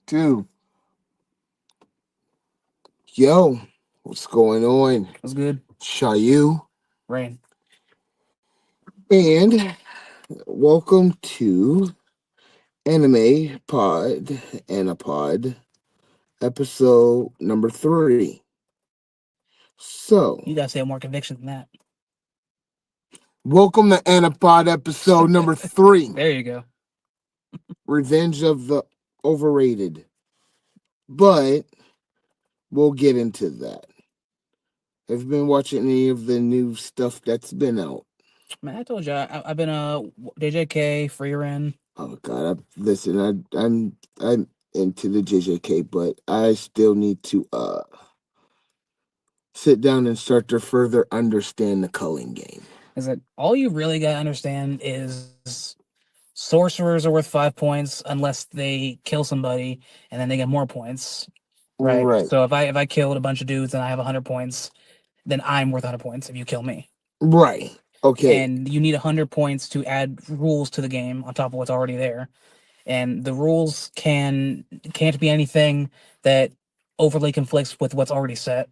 2. Yo, what's going on? What's good? SHAU. Rayne. And welcome to Anime Pod, Anipod, episode number 3. So, You gotta say it with more conviction than that. welcome to Anipod, episode number 3. There you go. Revenge of the Overrated. But we'll get into that. Have you been watching any of the new stuff that's been out? Man, I told you I've been JJK, Freerin. Oh God! Listen, I'm into the JJK, but I still need to sit down and start to further understand the culling game. Is that all you really gotta understand is sorcerers are worth 5 points unless they kill somebody and then they get more points. Right. Right, So if I killed a bunch of dudes and I have 100 points, then I'm worth 100 points if you kill me. right. Okay, And you need 100 points to add rules to the game on top of what's already there. And the rules can't be anything that overly conflicts with what's already set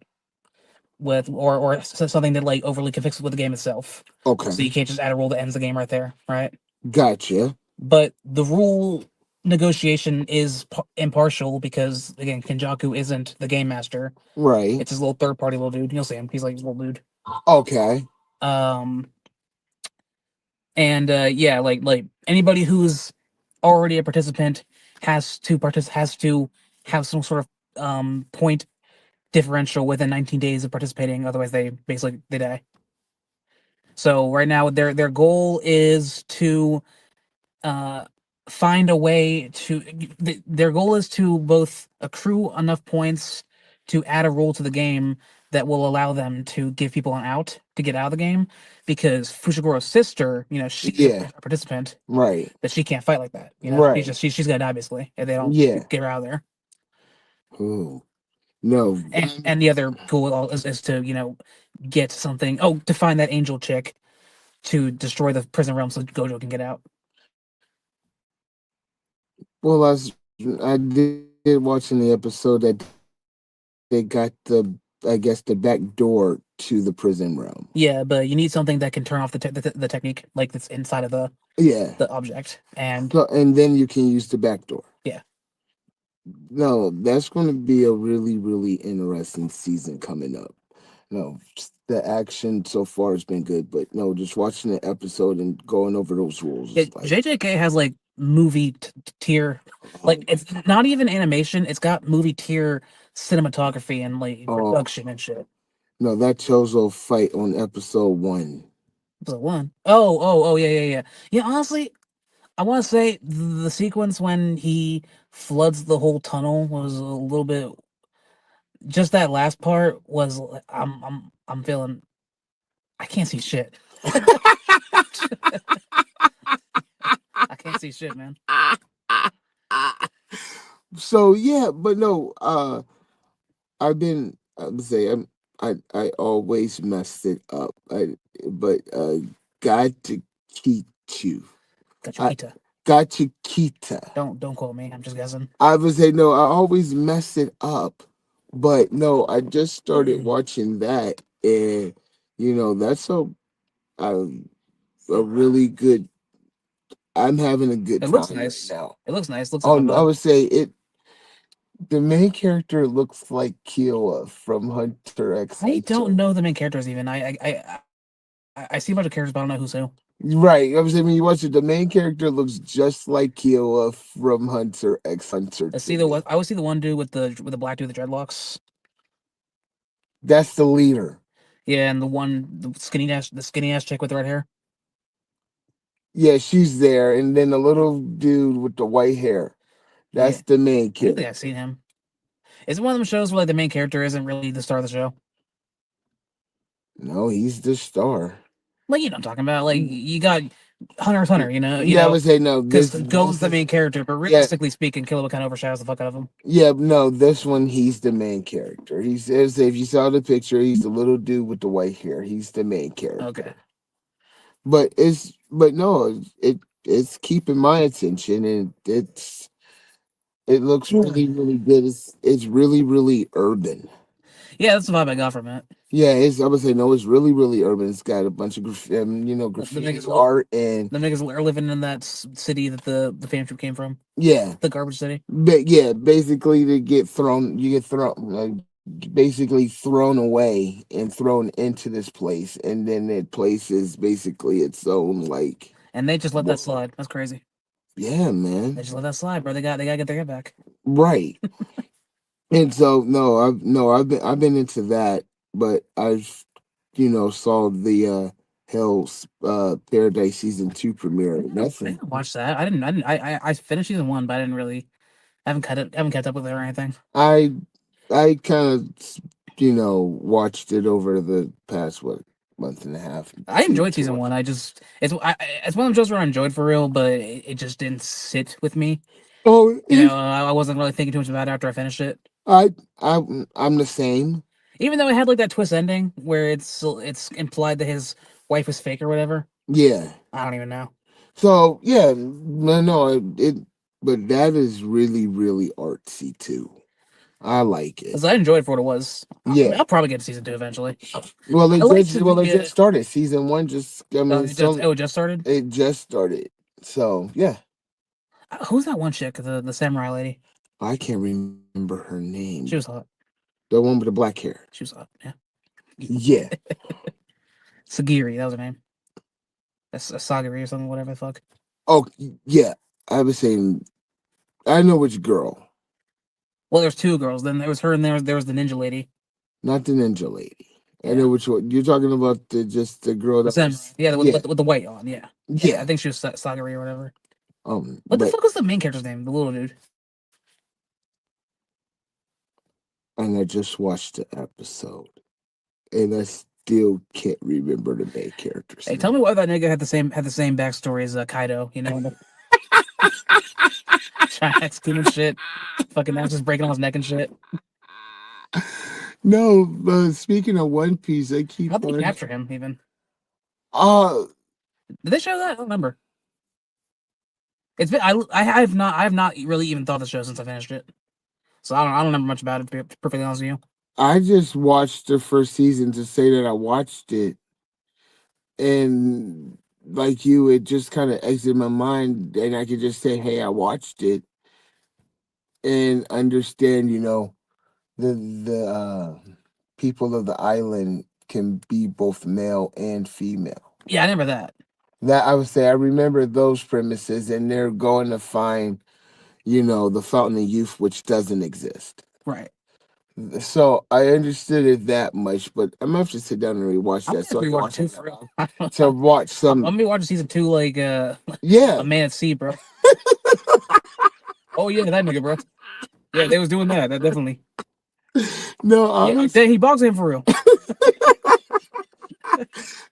with or something that like overly conflicts with the game itself. So you okay. can't just add a rule that ends the game right there, right? Gotcha. But the rule negotiation is impartial because again Kenjaku isn't the game master. Right. It's his little third party little dude. You'll see him. He's like his little dude. Okay. Um and yeah, like anybody who's already a participant has to have some sort of point differential within 19 days of participating. Otherwise, they die. So right now, their goal is to uh, find a way to. Their goal is to both accrue enough points to add a rule to the game that will allow them to give people an out to get out of the game. Because Fushigoro's sister, she's a Yeah. participant, Right. but she can't fight like that. Right. She's gonna die basically if they don't Yeah. get her out of there. Ooh. No. And the other goal is to get something. Oh, to find that angel chick to destroy the prison realm so Gojo can get out. Well, I did watch in the episode that they got I guess the back door to the prison realm. Yeah, but you need something that can turn off the technique, like that's inside of Yeah. the object. And So, and then you can use the back door. yeah, No, that's going to be a really, really interesting season coming up. No, the action so far has been good, but no, just watching the episode and going over those rules yeah, is like, JJK has like movie tier, like oh, it's not even animation. It's got movie tier cinematography and like oh production and shit. no, that Chozo fight on episode 1. The one. Oh, yeah, yeah, yeah. Yeah, honestly, I want to say the sequence when he floods the whole tunnel was a little bit. Just that last part was. I'm feeling. I can't see shit. I can't see shit, man. So yeah, but no, I would say I always messed it up. But got to keep you. I Gachukita. got to kita. Don't quote me. I'm just guessing. I would say no. I always mess it up, but no. I just started watching that, and that's a, a really good. I'm having a good It looks time right nice. now. It looks nice. Looks like a Oh, I vibe. would say it. The main character looks like Kiowa from Hunter X I Hunter. don't know the main characters even. I see a bunch of characters, but I don't know who's who. Right. I was saying when you watch it, the main character looks just like Kiowa from Hunter X Hunter I to see the me. one. I always see the one dude with the black dude with the dreadlocks. That's the leader. Yeah, and the skinny ass chick with the red hair. Yeah, she's there, and then the little dude with the white hair. Yeah, That's the main I think character. I've seen him. Is it one of them shows where like the main character isn't really the star of the show? No, he's the star. Like you know what I'm talking about. Like you got Hunter x Hunter, Yeah, I would say no. because This, Go's the main character, but yeah, realistically speaking, Killer kind of overshadows the fuck out of him. yeah, no. This one, he's the main character. If you saw the picture, he's the little dude with the white hair. He's the main Okay. character. But no, it's keeping my attention, and it's It looks really, really good. It's really, really urban. Yeah, that's the vibe I got from it. Yeah, it's. I would say no. It's really, really urban. It's got a bunch of The graffiti niggas, art and the niggas are living in that city that the fan troop came from, yeah, the garbage city. but yeah. Basically, you get thrown, basically thrown away and thrown into this place, and then that place is basically its own like And they just let that world. slide. That's crazy. Yeah, They man. just let that slide, bro. They gotta get their head back. Right. And so I've been into that, but I've saw the Hell's Paradise season 2 premiere. I Nothing. didn't watch that. I finished season one, but I didn't really. I haven't kept up with it or anything. I I kind of watched it over the past month and a half, I enjoyed to season watch. one. It's one of those shows where I enjoyed for real, but it just didn't sit with me. Oh, You know, I wasn't really thinking too much about it after I finished it. I I'm the same. Even though it had like that twist ending where it's implied that his wife was fake or whatever. Yeah. I don't even know. So yeah, no, but that is really, really artsy too. I like it. 'Cause I enjoyed it for what it was. I mean, Yeah. I'll probably get to season two eventually. Well, I like to it be. just started. Season one just. I mean, it's only It just started. it just started. So yeah, Who's that one chick? The samurai lady. I can't remember her name. She was hot. The one with the black hair. She was hot. Yeah. Yeah. Sagiri, that was her name. That's Sagiri or something. Whatever the fuck. Oh yeah. I was saying. I know which girl, Well, there's two girls. Then there was her, and there was the ninja lady. not the ninja lady. I Yeah. know which one you're talking about. The girl The that samurai. was. Yeah, Yeah. with the white on. Yeah. Yeah. I Yeah. think she was Sagiri or whatever. What the But fuck was the main character's name? The little dude. and I just watched the episode, and I still can't remember the main character's Hey, tell name. me why that nigga had the same backstory as Kaido. You know, trying to execute and shit. Fucking ass just breaking on his neck and shit. No, but speaking of One Piece, I keep How'd they on. capture him even? Uh, Did they show that? I don't remember. It's been I have not really even thought of the show since I finished it. So I don't remember much about it. To be perfectly honest with you. I just watched the first season to say that I watched it, and like you, it just kind of exited my mind, and I could just say, "Hey, I watched it," and understand, the people of the island can be both male and female. Yeah, I remember that. That I would say I remember those premises, and they're going to find, the Fountain of Youth, which doesn't exist. Right. So I understood it that much, but I'm gonna have to sit down and rewatch I'm that gonna have so to I can rewatch it watch too it for real. to watch I'm some. gonna be watching season two like a Yeah, man at sea, bro. Oh yeah, that nigga, bro. Yeah, they was doing that. That definitely. no, Yeah, honestly, he boxed him for real.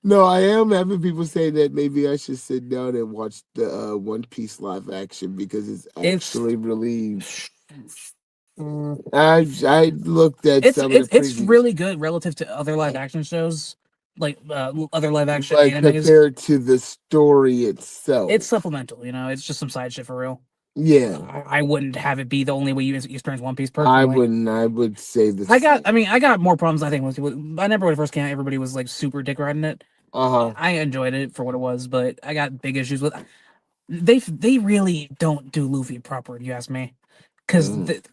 no, I am having people say that maybe I should sit down and watch the One Piece live action because it's It's actually really. mm, I looked at some of the it's previews, really good relative to other live action shows, like other live action like animes. compared to the story It's itself. supplemental, you know. It's just some side shit for real. Yeah, I wouldn't have it be the only way you experience One Piece personally. I would say the same. I got more problems. I think I remember when it first came out, everybody was like super dick riding it. Uh huh. I enjoyed it for what it was, but I got big issues with. They really don't do Luffy proper. You ask me, because Mm.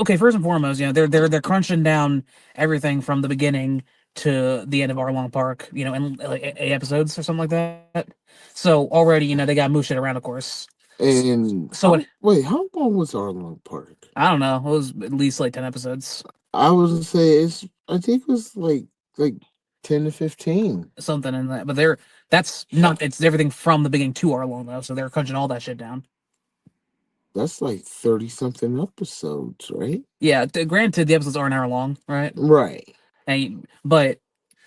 okay, first and foremost, you know they're crunching down everything from the beginning to the end of Arlong Park, you know, in like 8 episodes or something like that. So already, you know, they got to move shit around, of course. And So it, how long was Arlong Park? I don't know, it was at least like 10 episodes, I was gonna say I think it was like 10 to 15. something in that. But that's not it's everything from the beginning to Arlong though, so they're crunching all that shit down. That's like 30 something episodes, right? Yeah, granted, the episodes are an hour long, right? Right. But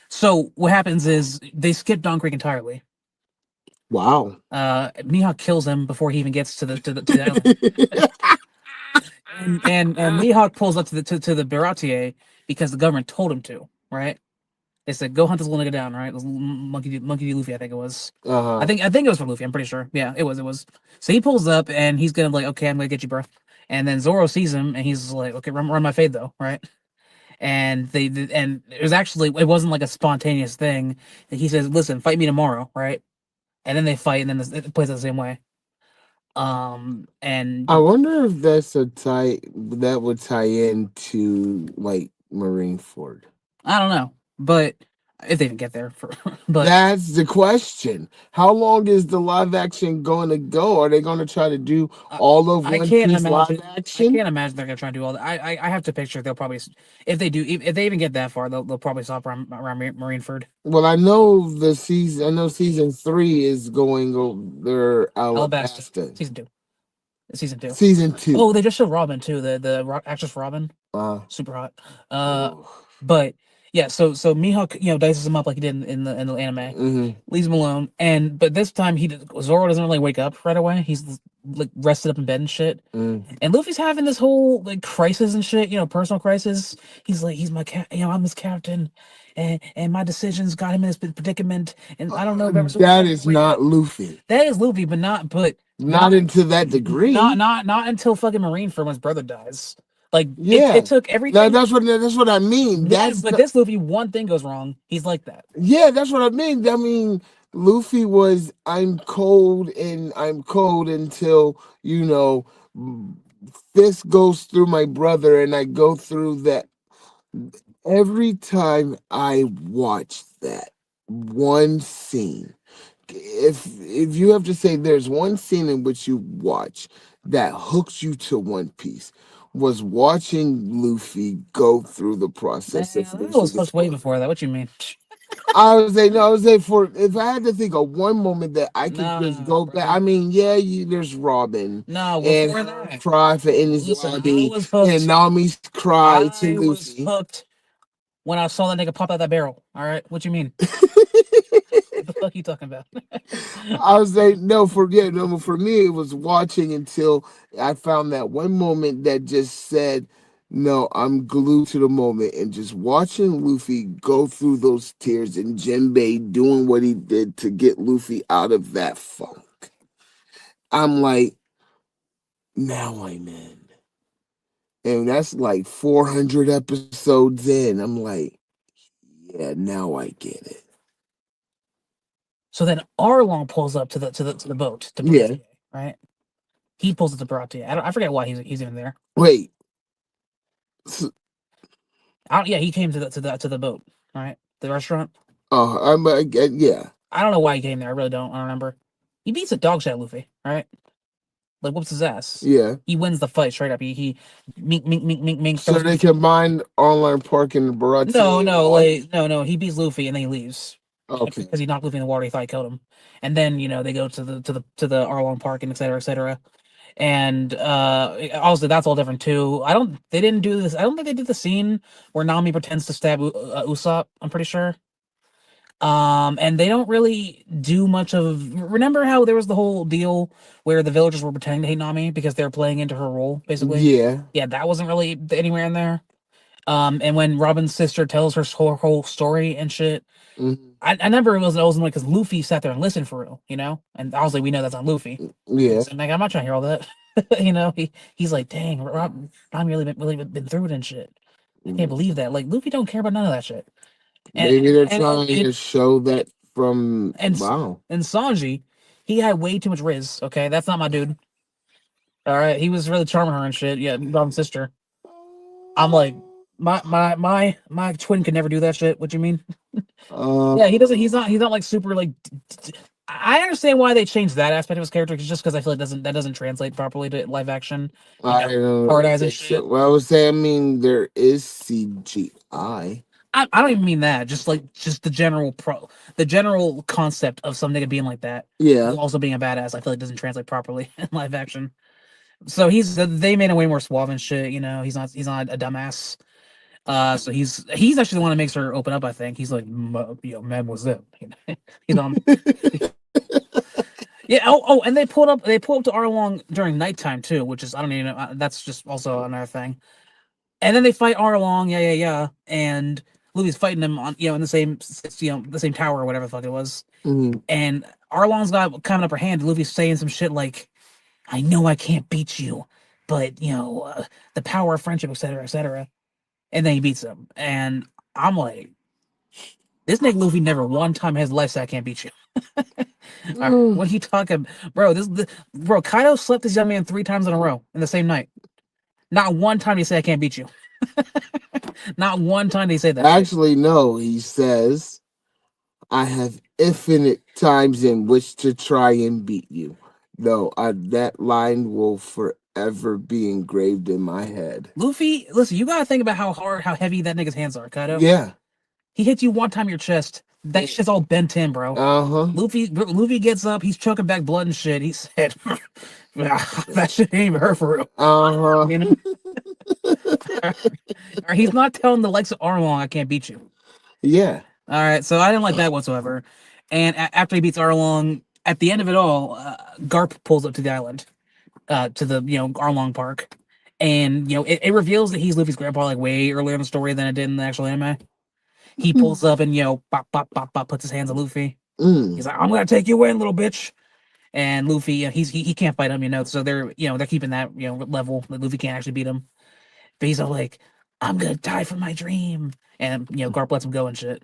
so what happens is they skip Don Creek entirely. Wow. Mihawk kills him before he even gets to the island. And Mihawk pulls up to the Baratier because the government told him to, right? They said go hunt this little nigga down, right? This little monkey D. Luffy, I think it was. Uh-huh. I think it was for Luffy. I'm pretty sure. Yeah, it was. So he pulls up and he's gonna be like, okay, I'm gonna get you, bro. And then Zoro sees him, and he's like, "Okay, run my fade though, right?" And and it was actually it wasn't like a spontaneous thing. He says, "Listen, fight me tomorrow, right?" And then they fight, and then it plays the same way. I And wonder if that's a tie that would tie into like Marineford. I don't know, but if they even get there, for but That's the question. How long is the live action going to go? Are they going to try to do I, all of I One can't Piece live imagine. I action? can't imagine they're gonna try and do all that. I have to picture they'll probably if they do if they even get that far they'll probably stop around Marineford. Well, I know the season. I know season three is going over Alabasta Alabasta. season 2. Season two. Oh, they just showed Robin too. The actress Robin, Uh, super hot. Uh, oh, but yeah, so Mihawk dices him up like he did in the anime, hmm leaves him alone, and but this time Zoro doesn't really wake up right away. He's like rested up in bed and shit. mm. And Luffy's having this whole like crisis and shit, personal crisis. He's like, he's my I'm his captain, and my decisions got him in this predicament. And I don't know if ever so That ever is wake not up. Luffy. That is Luffy, but Not into that degree. not until fucking Marineford when his brother dies. Like it Yeah, took no, everything. that's what I mean. Yeah, That's but not, this Luffy, one thing goes wrong, he's like that. yeah, that's what I mean. I mean, Luffy was I'm cold until fist goes through my brother, and I go through that every time I watch that one scene. If you have to say there's one scene in which you watch that hooks you to One Piece, was watching Luffy go through the Man, process of that losing was his hooked way brother. before that. What you mean? I would say no. I would say for if I had to think of one moment that I could just Nah, go back. bro. I mean, yeah, there's Robin No, and before her that. cry for Enies Listen, I Lobby was and hooked. Nami's cry to I was Luffy. hooked when I saw that nigga pop out that barrel. All right, what you mean? What the fuck you talking about? I was like, no, for me, it was watching until I found that one moment that just said, no, I'm glued to the moment, and just watching Luffy go through those tears and Jinbei doing what he did to get Luffy out of that funk. I'm like, now I'm in. And that's like 400 episodes in. I'm like, yeah, now I get it. So then Arlong pulls up to the boat to Yeah. Baratie, right? He pulls up to Baratie. I forget why he's even there. Wait. s- Yeah, he came to the boat, right? The restaurant. Yeah. I don't know why he came there. I really don't. I don't remember. He beats a dog shit Luffy, right? Like whoops his ass. Yeah. He wins the fight straight up. He mink mink mink mink mink So throws they him. combined online parking and No, Barati in no, one. like no. He beats Luffy and then he leaves Okay. because he knocked Luffy in the water. He thought he killed him, and then they go to the Arlong Park and etc. etc. And also that's all different too. I don't. They didn't do this. I don't think they did the scene where Nami pretends to stab Usopp. I'm pretty sure. And they don't really do much of. Remember how there was the whole deal where the villagers were pretending to hate Nami because they were playing into her role, basically. Yeah. Yeah, that wasn't really anywhere in there. And when Robin's sister tells her whole story and shit, Mhm. I never was like because Luffy sat there and listened for real, and I was like, we know that's not Luffy. Yeah. So like, I'm not trying to hear all that. He's like, dang, Nami really been through it and shit. I can't Mhm. believe that. Like Luffy don't care about none of that shit. And Maybe they're and trying to show that from and wow. and Sanji, he had way too much Riz. Okay, that's not my dude. All right, he was really charming her and shit. Yeah, Robin's sister. I'm like, my twin could never do that shit. What you mean? Uh, Yeah, he doesn't. He's not like super like. I understand why they changed that aspect of his character, just because I feel like that doesn't translate properly to live action. I Hard don't eyes and think so. shit. Well, I would say, I mean, there is CGI. I don't even mean that. Just the general concept of some nigga being like that, Yeah. while also being a badass. I feel like doesn't translate properly in live action. So they made him way more suave and shit. He's not a dumbass. So he's actually the one that makes her open up. I think he's like, Mademoiselle. He's on. Yeah. Oh, and they pull up to Arlong during nighttime too, which is I don't even know. That's just also another thing. And then they fight Arlong. Yeah, yeah, yeah. And Luffy's fighting him on in the same tower or whatever the fuck it was. Mhm. And Arlong's got kind of upper hand. Luffy's saying some shit like, "I know I can't beat you, but the power of friendship, etc., etc. And then he beats him, and I'm like, this nigga Luffy never one time in his life said I can't beat you. Mm. What are you talking, bro? Bro, Kaido slept this young man 3 times in a row in the same night. Not one time did he say I can't beat you. Not one time did he say that shit. Actually, no, he says, I have infinite times in which to try and beat you. No, that line will forever be engraved in my head. Luffy, listen, you gotta think about how hard, how heavy that nigga's hands are, Kaido. Yeah. He hits you one time in your chest. That shit's all bent in, bro. Uh huh. Luffy gets up, he's choking back blood and shit. He said, that shit ain't even hurt for real. Uh You huh. know? Or he's not telling the likes of Arlong I can't beat you. Yeah. All right, so I didn't like that whatsoever. And after he beats Arlong, at the end of it all, Garp pulls up to the island, to the Arlong Park, and it reveals that he's Luffy's grandpa like way earlier in the story than it did in the actual anime. He pulls up and pop pop pop pop puts his hands on Luffy. He's Mm. like, "I'm gonna take you in, little bitch." And Luffy, he can't fight him, so they're keeping that level. That Luffy can't actually beat him. But he's all like, "I'm gonna die for my dream," and Garp lets him go and shit.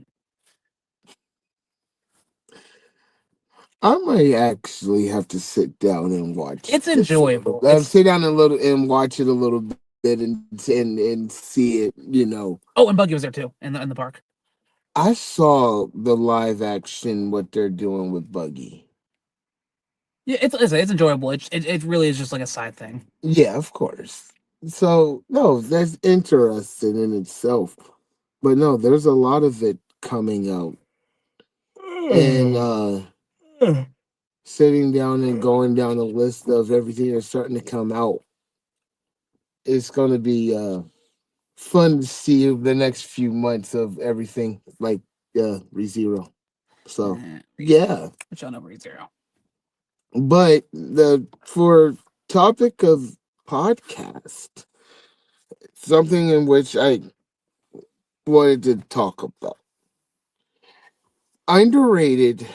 I might actually have to sit down and watch It's this a little. enjoyable. It's Sit down and watch it a little bit and see it. Oh, and Buggy was there too in the park. I saw the live action what they're doing with Buggy. Yeah, it's enjoyable. It really is just like a side thing. Yeah, of course. So no, that's interesting in itself. But no, there's a lot of it coming out, and sitting down and going down a list of everything that's starting to come out. It's going to be fun to see the next few months of everything like ReZero. So yeah, Which I know ReZero. but the for topic of podcast, something in which I wanted to talk about underrated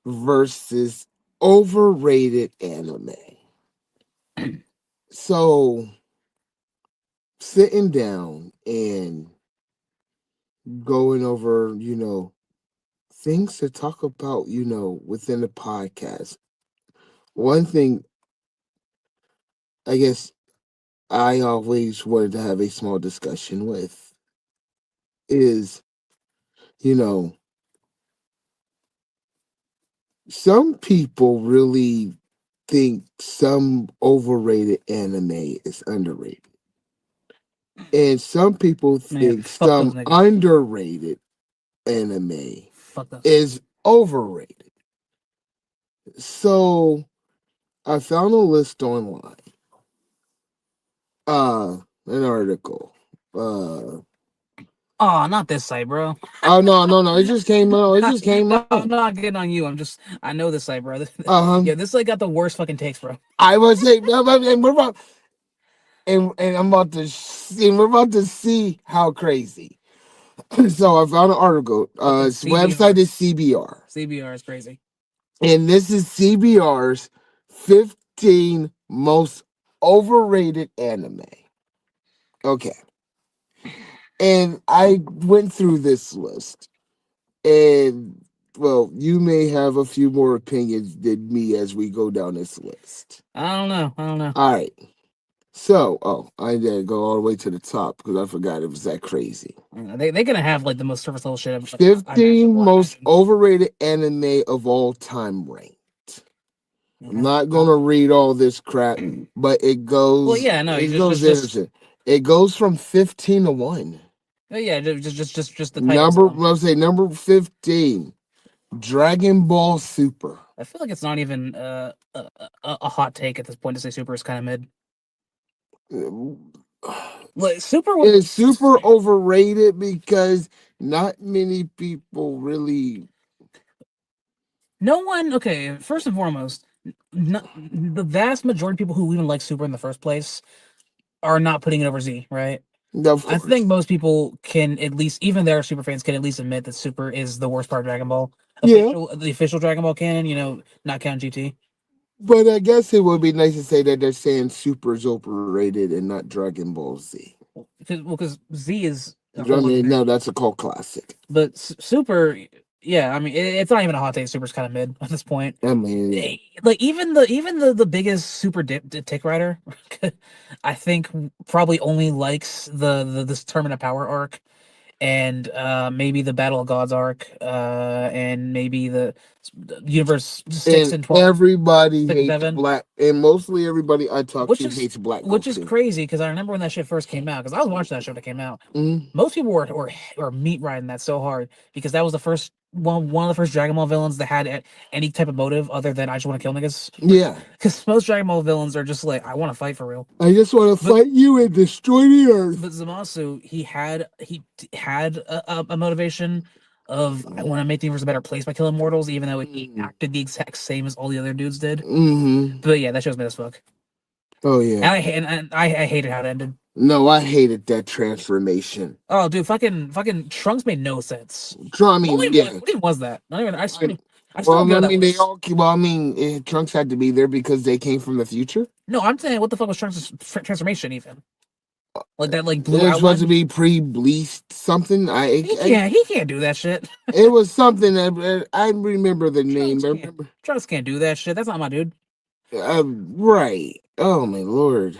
versus overrated anime. So sitting down and going over, things to talk about, within the podcast. One thing I guess I always wanted to have a small discussion with is, you know, some people really think some overrated anime is underrated. And some people Man, think fuck those some niggas. underrated anime Fuck those. is overrated. So I found a list online, an article. Oh, not this site, bro. Oh no, it just came out. It just came No, out. I'm not getting on you. I know this site, bro. Uh-huh. Yeah, this site got the worst fucking takes, bro. I was saying, and we're about, and I'm about to see, we're about to see how crazy. So I found an article. Fucking Its website CBR. is CBR, CBR is crazy. and this is CBR's 15 most overrated anime. Okay, and I went through this list, and well, you may have a few more opinions than me as we go down this list. I don't know. I don't know. All right. So, I did go all the way to the top because I forgot it was that crazy. They're gonna have like the most surface level shit ever. I imagine. 15 Well, I most imagine. overrated anime of all time ranked. I'm Yeah. not gonna read all this crap, but Well, yeah, no, it just goes just just interesting. It goes from 15 to 1. yeah, just the titles alone. Let's say number 15, Dragon Ball Super. I feel like it's not even a hot take at this point to say Super is kind of mid. Like Super was It's super overrated because not many people really. no one. Okay, first and foremost, the vast majority of people who even like Super in the first place are not putting it over Z, right? Of I think course. most people can at least, even their Super fans, can at least admit that Super is the worst part of Dragon Ball. Yeah. The official Dragon Ball canon, not counting GT. But I guess it would be nice to say that they're saying Super is overrated and not Dragon Ball Z. Because Z is a I whole other mean, no, thing. that's a cult classic. But Super, yeah, I mean, it's not even a hot take. Super's kind of mid at this point. I mean, Like even the biggest super dick rider, I think probably only likes the this Tournament of Power arc, and maybe the Battle of Gods arc, and maybe the Universe six and and 12, everybody 6 and hates 7, black, and mostly everybody I talk which to is hates Black which is Goku. crazy because I remember when that shit first came out because I was watching that show that came out. Mm, Most people were meat riding that so hard because that was the first one of the first Dragon Ball villains that had any type of motive other than I just want to kill niggas. yeah, Because most Dragon Ball villains are just like I want to fight for real. I just want to But fight you and destroy the but earth. Zamasu he had a motivation of I want to make the universe a better place by killing mortals, even though he Mm, acted the exact same as all the other dudes did. mm-hmm. But yeah, that show's made as fuck. Oh yeah. And I hated how it ended. No, I hated that transformation. Oh, dude, fucking Trunks made no sense. I mean, yeah. What even was that? Not even. I, I still don't well, get I what that mean, they was. all. Well, I mean, Trunks had to be there because they came from the future. No, I'm saying what the fuck was Trunks' transformation even? Like that, like blue It's supposed to outline. be pre-bleached something. He can't do that shit. It was something that I remember the name. Trunks I can't. remember. Trunks can't do that shit. That's not my dude. Right. Oh my lord.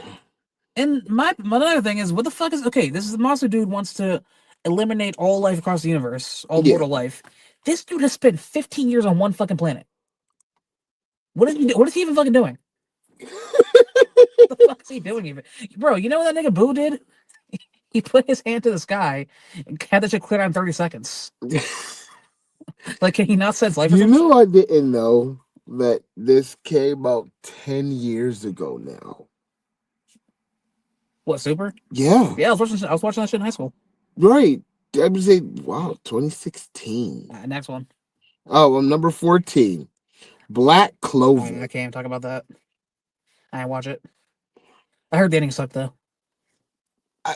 And my other thing is, what the fuck is okay? This is the monster dude wants to eliminate all life across the universe, all Yeah. mortal life. This dude has spent 15 years on one fucking planet. What is he even fucking doing? What the fuck is he doing even? Bro, you know what that nigga Boo did? He put his hand to the sky and had that shit clear out in 30 seconds. Like, can he not sense life or You some know, shit? I didn't know that this came out 10 years ago now. What, Super? Yeah. Yeah, I was watching that shit in high school. Right. I would say, wow, 2016. Next one. Oh, I'm number 14. Black I Clover. can't even talk about that. I didn't watch it. I heard dating sucked though. I,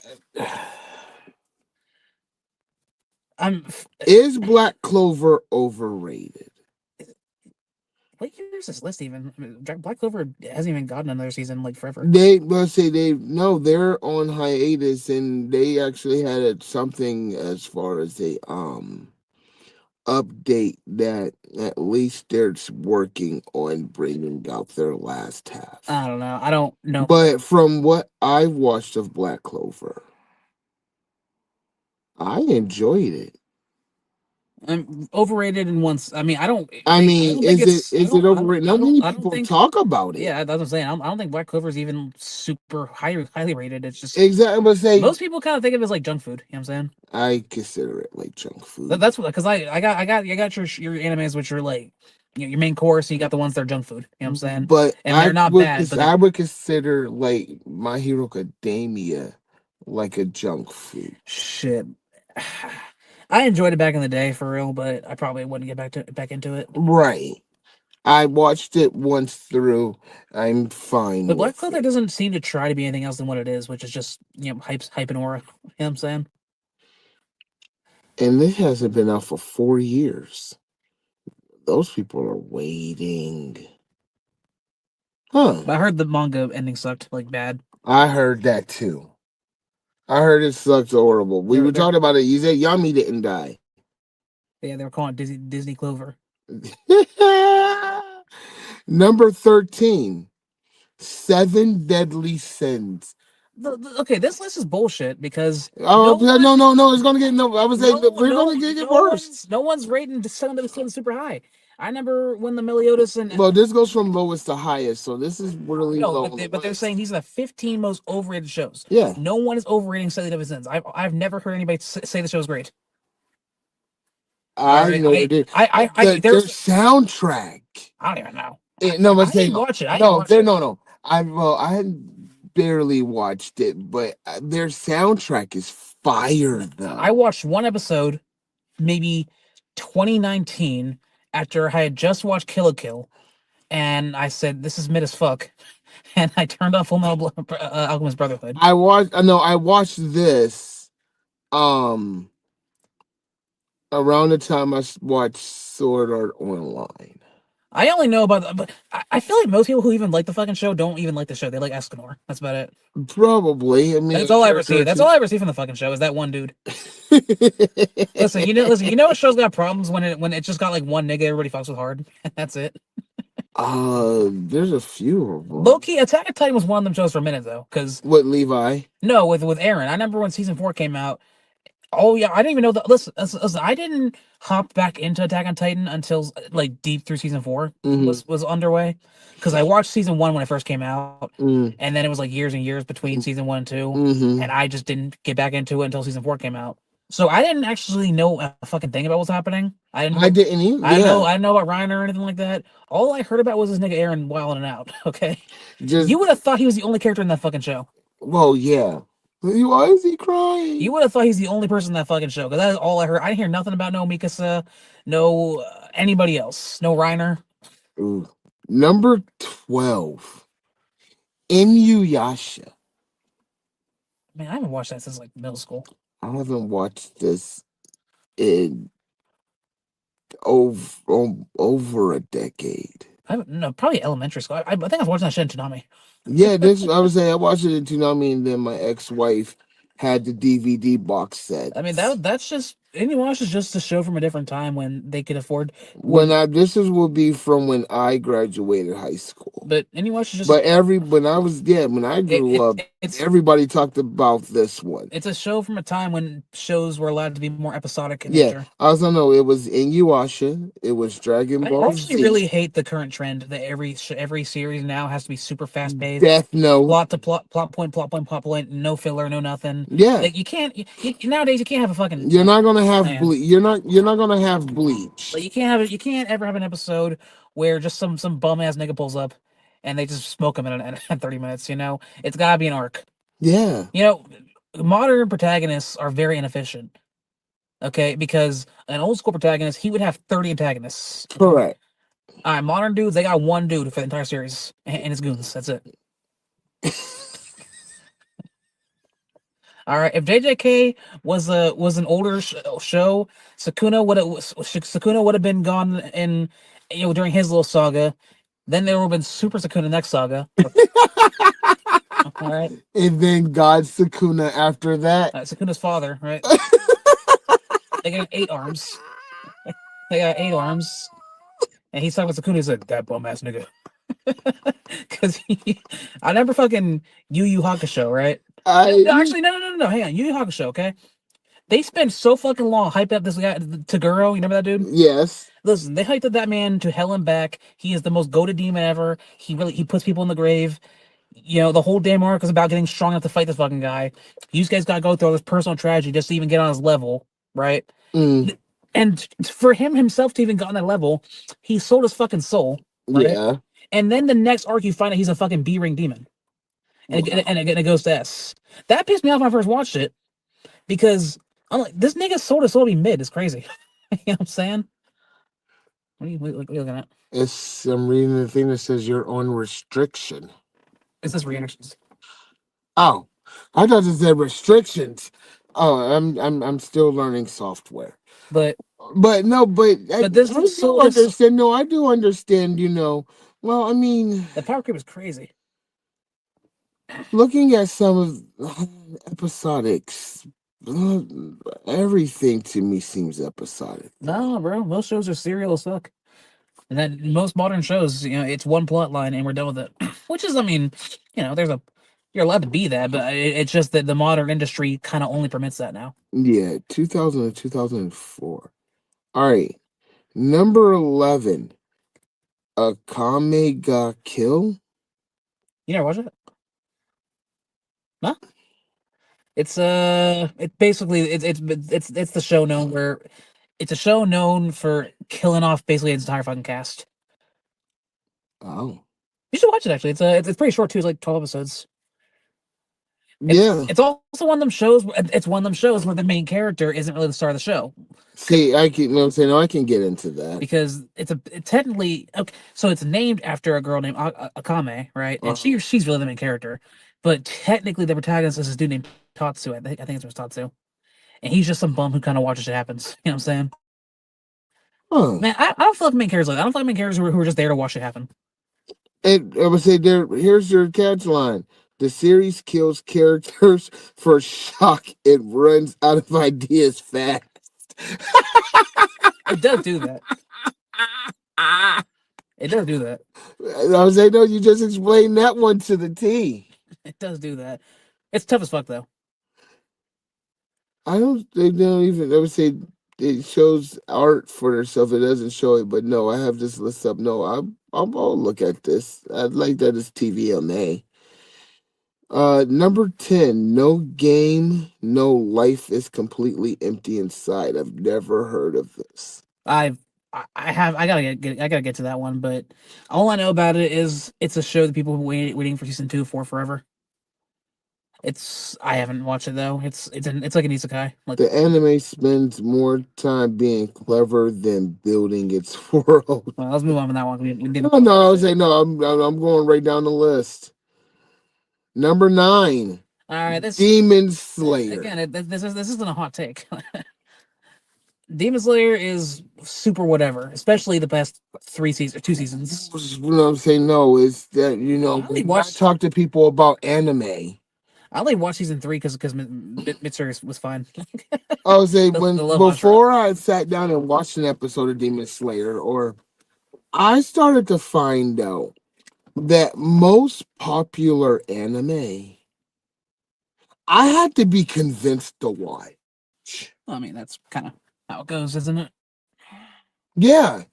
I'm. is Black Clover overrated? What year is this list even? I mean, Black Clover hasn't even gotten another season like forever. Let's say they no, they're on hiatus, and they actually had something as far as a update that at least they're working on bringing out their last half. I don't know. I don't know. But from what I've watched of Black Clover, I enjoyed it. I'm overrated in once. I mean, I I mean, don't think it's. is it overrated? Not many I don't people think. talk about it. Yeah, that's what I'm saying. I don't think Black Clover is even super highly rated. It's just Exactly, but say most people kind of think of it as like junk food. You know what I'm saying? I consider it like junk food. That's what because I got your animes which are like your main course and you got the ones that are junk food. You know what I'm saying? But And they're not bad, but they're I would consider like My Hero Academia like a junk food. shit. I enjoyed it back in the day for real, but I probably wouldn't get back into it. Right. I watched it once through. I'm fine But Black with Clover it. doesn't seem to try to be anything else than what it is, which is just hype and aura. You know what I'm saying? And this hasn't been out for 4 years. Those people are waiting. Huh. But I heard the manga ending sucked like bad. I heard that too. I heard it sucks horrible. We were They're talking about it. You said Yami didn't die. yeah, they were calling it Disney Clover. Number 13. Seven Deadly Sins. Okay, this list is bullshit because Oh no no, one, no, no! It's gonna get no. I was saying no, we're no, gonna get no worse. one's rating Seven of the Sun super high. I remember when the Meliodas and Well, this goes from lowest to highest, so this is really no, low but on the they're saying list. these are the 15 most overrated shows. Yeah, No one is overrating Seven of the Sins. I've never heard anybody say the show's great. Or I never did. Their there's soundtrack. I don't even know. No, but I say didn't no. watch it. I didn't No, watch there. it. No, no. I barely watched it, but their soundtrack is fire I though. watched one episode, maybe 2019, after I had just watched Kill la Kill, and I said, "This is mid as fuck," and I turned off Full Metal Alchemist Brotherhood. I watched. No, I watched this. Um, around the time watched Sword Art Online. I only know about, but I feel like most people who even like the fucking show don't even like the show. They like Escanor. That's about it. Probably. I mean, That's a all I ever character see. or That's all two. I ever see from the fucking show is that one dude. Listen, you know, a show's got problems when it just got like one nigga everybody fucks with hard. That's it. There's a few of Low them. key, Attack on Titan was one of them shows for a minute though, because What, Levi? no, with Aaron. I remember when season 4 came out. Oh yeah, I didn't even know that. Listen, I didn't hop back into Attack on Titan until like deep through season 4 Mm-hmm. was underway, because I watched season 1 when it first came out, Mm, and then it was like years and years between season 1 and 2, mm-hmm. and I just didn't get back into it until season 4 came out. So I didn't actually know a fucking thing about what's happening. I didn't even, I yeah. didn't know about Ryan or anything like that. All I heard about was this nigga Aaron wilding out. Okay, Just, you would have thought he was the only character in that fucking show. well, yeah. Why is he crying? You would have thought he's the only person in that fucking show, because that is all I heard. I didn't hear nothing about no Mikasa, no anybody else, no Reiner. Ooh. Number 12, Inuyasha. Man, I haven't watched that since like middle school. I haven't watched this in over a decade. I haven't, no, probably elementary school. I think I was watching that shit in Toonami. Yeah, this I was saying I watched it in Toonami, and then my ex-wife had the DVD box I mean sets. that's just Inuyasha is just a show from a different time when they could afford When when, I this is will be from when I graduated high school. but Inuyasha is just But when I was when I grew up, everybody talked about this one. it's a show from a time when shows were allowed to be more episodic in Yeah, nature. I also know it was Inuyasha, it was Dragon I Ball actually Z, really hate the current trend that every series now has to be super fast paced, Death Note. plot to plot point, no filler, no nothing. Yeah, Like you can't nowadays you can't have a fucking you're not gonna have man. You're not gonna have Bleach. Like you can't ever have an episode where just some bum ass nigga pulls up and they just smoke him in 30 minutes. You know, it's gotta be an arc. Yeah, You know, modern protagonists are very inefficient. Okay, because an old school protagonist he would have 30 antagonists. Okay, correct. all right, modern dudes they got one dude for the entire series and his goons. That's it. All right, if JJK was an older show, Sakuna would have been gone in during his little saga. Then there would have been Super Sakuna next saga. All right, And then God Sakuna after that. Sakuna's father. Right, they got 8 arms. They got 8 arms, and he's talking about Sakuna. He's like that bum ass nigga. Because I remember fucking Yu Yu Hakusho, right? No, I actually, no. Hang on, Yu Yu Hakusho. Okay, they spent so fucking long hyping up this guy Taguro. You remember that dude? yes. Listen, they hyped up that man to hell and back. He is the most goated demon ever. He puts people in the grave. You know, the whole damn arc is about getting strong enough to fight this fucking guy. You guys gotta go through all this personal tragedy just to even get on his level, right? Mm, And for him himself to even get on that level, he sold his fucking soul, right? yeah. And then the next arc, you find out he's a fucking B ring demon, Wow. and it goes to S. That pissed me off when I first watched it because I'm like, this nigga sold his soul to be mid. It's crazy. You know what I'm saying? What are you looking at? I'm reading the thing that says you're on restriction. It's this reactions. Oh, I thought it said restrictions. Oh, I'm still learning software. But But no, this I so do this understand. No, I do understand. Well, I mean, the power creep is crazy. looking at some of episodics, uh, everything to me seems episodic. No, bro, most shows are serial as fuck. And then most modern shows, you know, it's one plot line and we're done with it. Which is, I mean, you know, you're allowed to be that, but it's just that the modern industry kind of only permits that now. Yeah, 2000 and 2004. All right, number 11, Akame ga Kill. You never watch it? No? It basically it's the show known where it's a show known for killing off basically its entire fucking cast. Oh, You should watch it actually. It's pretty short too. It's like 12 episodes. yeah. It's also one of them shows. It's one of them shows where the main character isn't really the star of the show See, I can, you know what I'm saying? No, I can get into that. because technically okay. So it's named after a girl named Akame, right? And Uh, she's really the main character, but technically the protagonist is this dude named Tatsu. I think it's Tatsu, and he's just some bum who kind of watches it happens. You know what I'm saying? Huh. Man, I don't feel like main characters like that. I don't feel like main characters who are just there to watch it happen. And I would say there. Here's your catch line: the series kills characters for shock. It runs out of ideas fast. It does do that. It does do that. I was saying, no, you just explained that one to the T. It does do that. It's tough as fuck though. I don't. They don't even. I would say it shows art for itself. It doesn't show it, but no, I have this list up. No, I'll look at this. I like that it's TVMA. Number 10. No game, no life is completely empty inside. I've never heard of this. I've I gotta get to that one, but all I know about it is it's a show that people have waiting for season 2 for forever. It's I haven't watched it though. It's like an isekai. Like, The anime spends more time being clever than building its world. well, let's move on from that one. We didn't. No, no, I was saying no. I'm going right down the list. Number 9, All right, this Demon Slayer. again. This isn't a hot take. Demon Slayer is super whatever, especially the past 3 seasons, 2 seasons. What I'm saying no is that I only when I watched talk to people about anime, I only watched season 3 because Mitsuri was fine. I would say The when love mantra. before I sat down and watched an episode of Demon Slayer, or I started to find out that most popular anime, I had to be convinced to watch. I mean, that's kind of how it goes, isn't it? Yeah,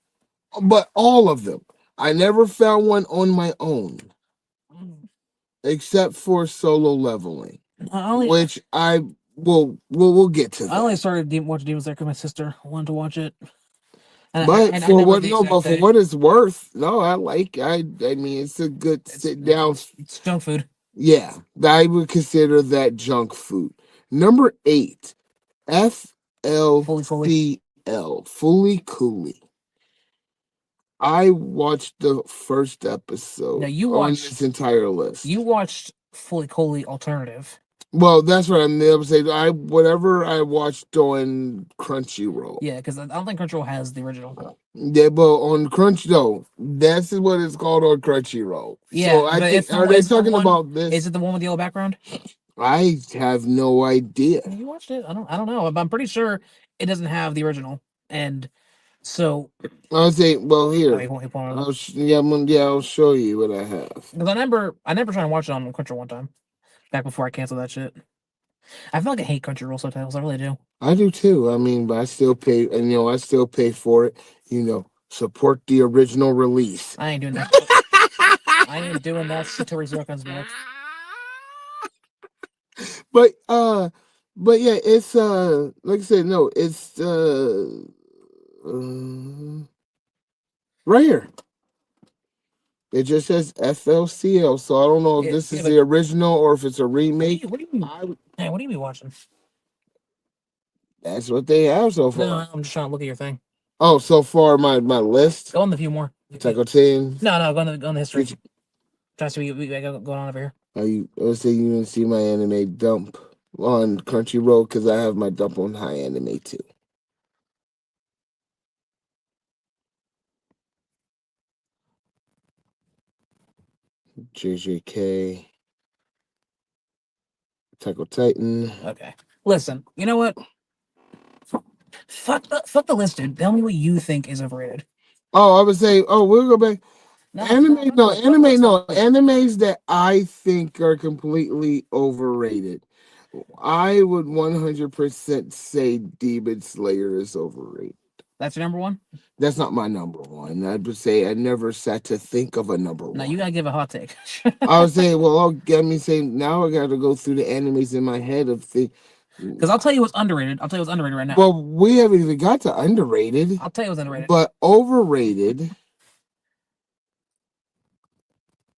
but all of them. I never found one on my own, except for solo leveling, I only which I we'll get to I only that. started watching Demon Slayer because my sister wanted to watch it, But and I for never what the no, exact but for day. what it's worth, no, I mean it's a good It's sit down. it's junk food. Yeah, I would consider that junk food. Number 8, Fully. FLCL, Fully Cooley. I watched the first Now episode on this entire you list. watched Fully alternative. Well, that's what I'm able to say. I whatever I watched on Crunchyroll. Yeah, because I don't think Crunchyroll has the original. Yeah, but on Crunch, no, that's what it's called on Crunchyroll. Yeah, So I but think are they is it the talking one? about Is this? it the one with the yellow background? I have no idea. You watched it? I don't know, but I'm pretty sure it doesn't have the original. And so, I'll say, well, oh, here, he pulling it up. yeah, I'll show you what I have. Because I never tried to watch it on Crunchyroll one time back before I canceled that shit. I feel like I hate Crunchyroll subtitles. I really do. I do too. I mean, but I still pay, and I still pay for it. Support the original release. I ain't doing that. I ain't doing that shit till Rizuro comes back. but but yeah, it's like I said, no, it's right here. It just says FLCL, so I don't know if this Yeah, is but the original or if it's a remake. what do you mean? I, Hey, what do you be watching? that's what they have so No, far. I'm just trying to look at your thing. Oh, so far my list. Go on the view more. Taco 10. No, go on the history. Try to see what we got going on over here. Are you? Let's say you didn't see my anime dump on Crunchyroll because I have my dump on High Anime too. JJK, Taco Titan. Okay. Listen, you know what? Fuck the list, dude. Tell me what you think is overrated. Oh, I would say. Oh, we'll go back. Anime, no, Fuck the list. no, animes that I think are completely overrated. I would 100% say Demon Slayer is overrated. That's your number one. That's not my number one. I would say I never sat to think of a number Now one. you gotta give a hot take. I would say, well, I'll get me saying now I got to go through the animes in my head of the. Because I'll tell you what's underrated. I'll tell you what's underrated right now. Well, we haven't even got to underrated, I'll tell you what's underrated. but overrated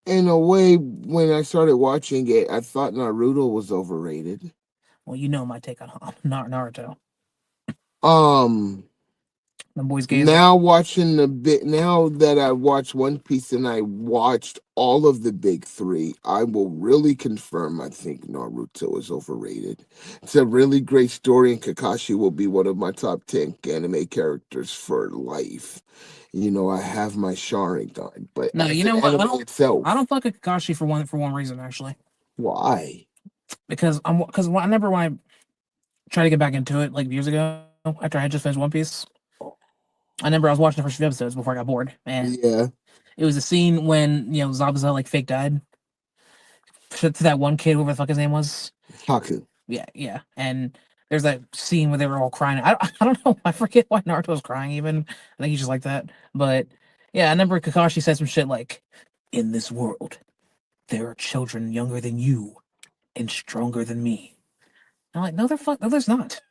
in a way. When I started watching it, I thought Naruto was overrated. Well, you know my take on Naruto. Um, The boys gay as Now watching the bit now that I watched One Piece and I watched all of the big three, I will really confirm I think Naruto is overrated. It's a really great story, and Kakashi will be one of my top 10 anime characters for life. You know, I have my Sharingan, but no. as You an know what? anime I itself, don't fuck with Kakashi for one reason actually, why? because I remember when I tried to get back into it like years ago after I had just finished One Piece. I remember I was watching the first few episodes before I got bored, and Yeah, it was a scene when Zabuza like fake died to that one kid, whoever the fuck his name was. Haku. Yeah, yeah. And there's that scene where they were all crying. I don't know. I forget why Naruto was crying even. I think he's just like that. But yeah, I remember Kakashi said some shit like, "In this world, there are children younger than you and stronger than me." I'm like, no, there's not.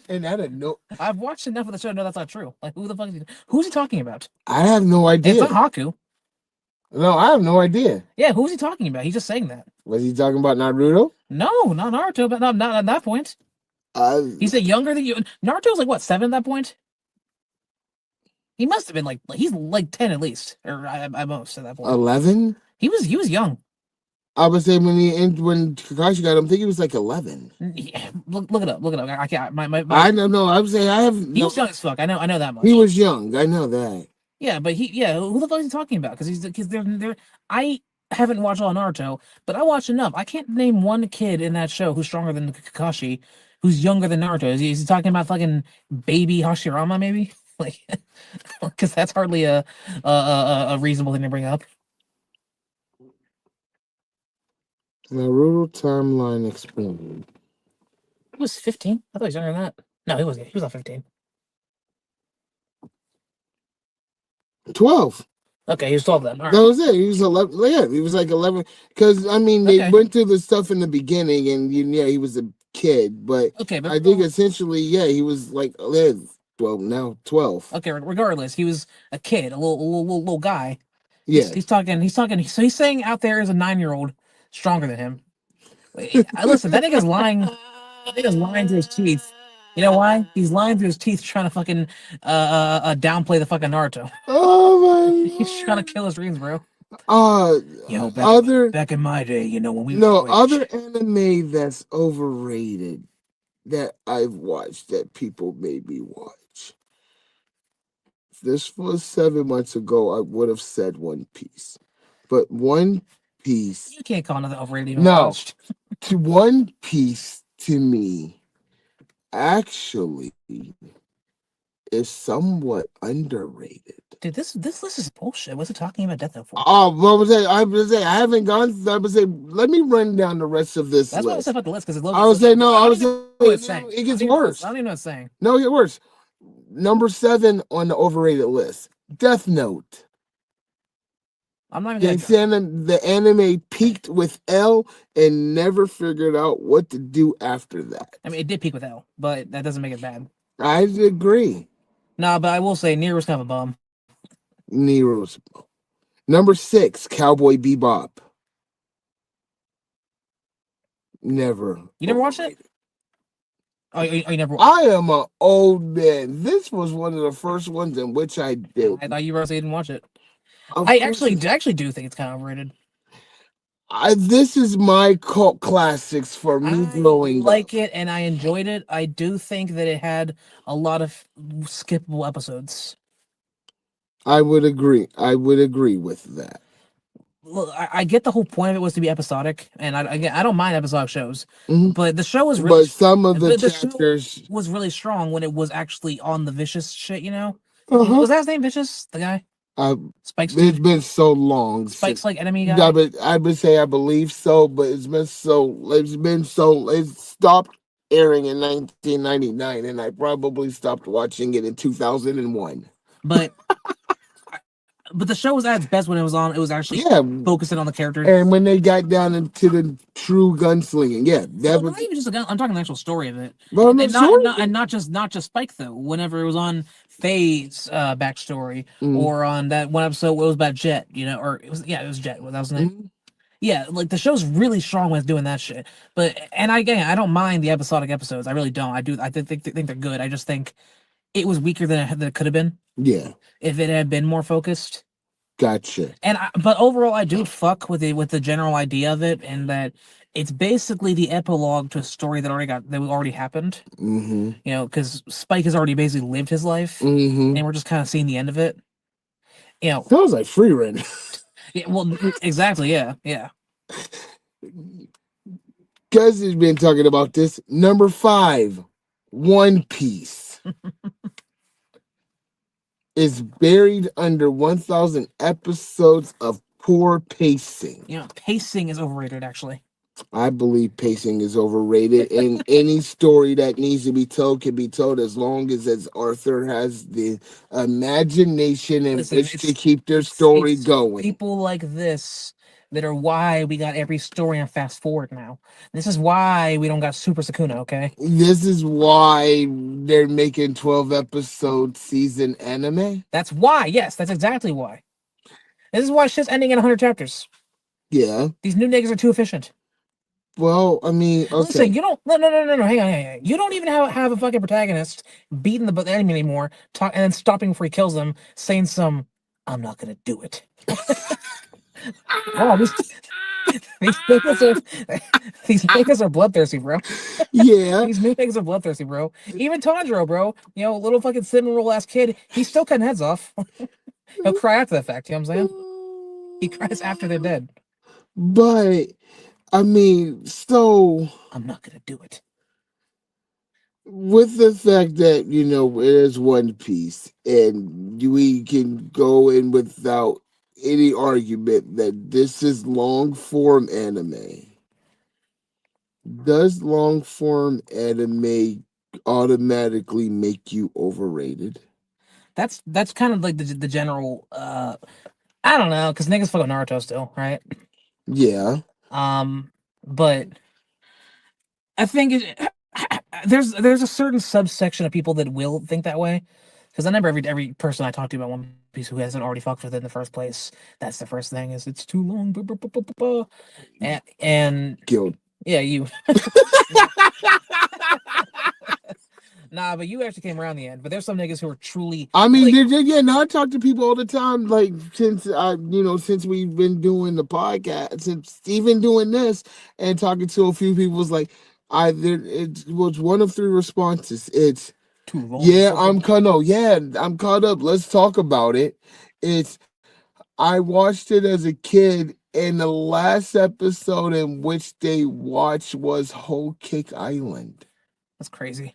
And I don't know. I've watched enough of the show to know that's not true. Like, who the fuck is who's he talking about? I have no It's not idea. Haku. No, I have no idea. Yeah, who's he talking about? He's just saying that. Was he talking about Naruto? No, not Naruto, but not at that point. Uh, He said younger than you. Naruto was like what, 7 at that point? He must have been like he's like 10 at least, or at most at that point. 11? He was young. I would say when Kakashi got him, I think he was like 11. Yeah, look it up. Look it up. I can't. My I don't know. I would say I have he no. was young as fuck. I know that He much. was young. I know that. Yeah, but who the fuck is he talking about? Because they're I haven't watched all Naruto, but I watched enough. I can't name one kid in that show who's stronger than Kakashi, who's younger than Naruto. Is he talking about fucking baby Hashirama maybe? Like, because that's hardly a reasonable thing to bring up. Naruto timeline explained. He was 15. I thought he was younger than that. No, he wasn't. He was not 15. 12. Okay, he was 12 then. All That right. was it. He was 11. Yeah, he was like 11. Because, I mean, they Okay. went through the stuff in the beginning, and yeah, he was a kid. But Okay, but I think essentially, yeah, he was like, well, now 12. okay. Regardless, he was a kid, a little guy. Yeah. He's talking. He's talking. So he's saying out there is a 9-year-old stronger than him. Listen, that nigga's lying. That nigga's lying through his teeth. You know why? He's lying through his teeth, trying to fucking downplay the fucking Naruto. Oh my He's trying to lord. kill his dreams, bro. Uh, Yo, other back in my day, when we no switched. other anime that's overrated that I've watched that people made me watch. If this was 7 months ago, I would have said One Piece, but One Piece, You can't call nothing overrated even no, watched. to One Piece to me actually is somewhat underrated. Dude, this list is bullshit. What's it talking about Death Note for? Oh, what was that? I was say I haven't gone. I was say let me run down the rest of this That's why I said list. fuck the list because it I loves. would say no. I I don't would even say know what it's no. saying. It gets worse. I don't even know what it's saying. No, it gets worse. Number 7 on the overrated list. Death Note. I'm not even The gonna go. the anime peaked with L and never figured out what to do after that. I mean, it did peak with L, but that doesn't make it bad. I agree. No, but I will say Nier was kind of a bum. Nero's number 6. Cowboy Bebop. Never You never watched it? overrated. You never. I am an old man. This was one of the first ones in which I did. I thought you were saying you didn't watch it. Of I course, actually do think it's kind of overrated. this is my cult classics for me I growing like up. it and I enjoyed it. I do think that it had a lot of skippable episodes. I would agree. I would agree with that. Look, I get the whole point of it was to be episodic, and again, I don't mind episodic shows, Mhm. but the show was really, But some of the but the show chapters, was really strong when it was actually on the vicious shit. uh-huh. Was that his name, Vicious? The guy, I, Spike's it's dude, been so long since. Spike's like enemy Yeah, guy. but I would say I believe so, but it's stopped airing in 1999, and I probably stopped watching it in 2001. But but the show was at its best when it was on. It was actually Yeah, focusing on the characters. and when they got down into the true gunslinging, yeah, that Well, was. not even just a gun. I'm talking the actual story of it, But I'm and sorry. not just Spike though. Whenever it was on Faye's backstory, Mm, or on that one episode where it was about Jet, or it was Jet. What that was his name? mm. Yeah, like the show's really strong with doing that shit. But and again, I don't mind the episodic episodes. I really don't. I do. I think they're good. I just think it was weaker than it could have been Yeah, if it had been more focused. gotcha. But overall, I do fuck with the general idea of it, and that it's basically the epilogue to a story that already happened. Mm-hmm. You know, because Spike has already basically lived his life, Mm-hmm. and we're just kind of seeing the end of it. You know, Sounds like free rent. yeah, well, exactly, yeah, yeah. Cuz has been talking about this. Number 5, One Piece is buried under 1,000 episodes of poor pacing. You know, pacing is overrated, actually. I believe pacing is overrated, and any story that needs to be told can be told as long as Arthur has the imagination in Listen, which to keep their story it's going. people like this that are why we got every story on fast forward now. This is why we don't got Super Sakuna, okay? This is why they're making 12 episode season anime. That's why. Yes, that's exactly why. This is why shit's ending in 100 chapters. Yeah. These new niggas are too efficient. Well, I mean, Listen, okay. you don't. No, no, no, no, no. Hang on. You don't even have a fucking protagonist beating the enemy anymore, and then stopping before he kills them, saying some, "I'm not gonna do it." Oh, these niggas are these niggas are bloodthirsty, bro. Yeah. These new niggas are bloodthirsty, bro. Even Tanjiro, bro. You know, little fucking cinnamon roll ass kid. He's still cutting heads off. He'll cry after the fact. You know what I'm saying? He cries after they're dead. But I mean, so I'm not gonna do it. with the fact that it is One Piece, and we can go in without any argument that this is long form anime. Does long form anime automatically make you overrated? That's kind of like the general. I don't know, because niggas fuck with Naruto still, right? Yeah. Um, but I think there's a certain subsection of people that will think that way. Because I remember every person I talked to about One Piece who hasn't already fucked with it in the first place, that's the first thing is it's too long. And Guilt. yeah, you. Nah, but you actually came around the end. But there's some niggas who are truly I mean, like yeah, no, I talk to people all the time. Like since we've been doing the podcast, since even doing this, and talking to a few people, was like, it was one of three responses. It's too long. yeah, I'm caught. No, yeah, I'm caught up. Let's talk about it. It's I watched it as a kid, and the last episode in which they watched was Whole Cake Island. That's crazy.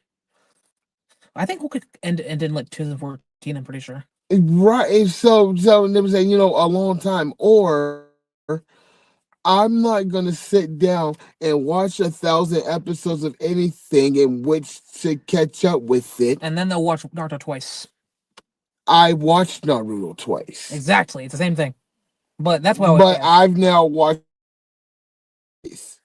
I think we could end in like 2014. I'm pretty sure. Right. And so they were saying, a long time. Or I'm not gonna sit down and watch 1,000 episodes of anything in which to catch up with it. And then they'll watch Naruto twice. I watched Naruto twice. Exactly, it's the same thing. But that's why, But yeah. I've now watched twice.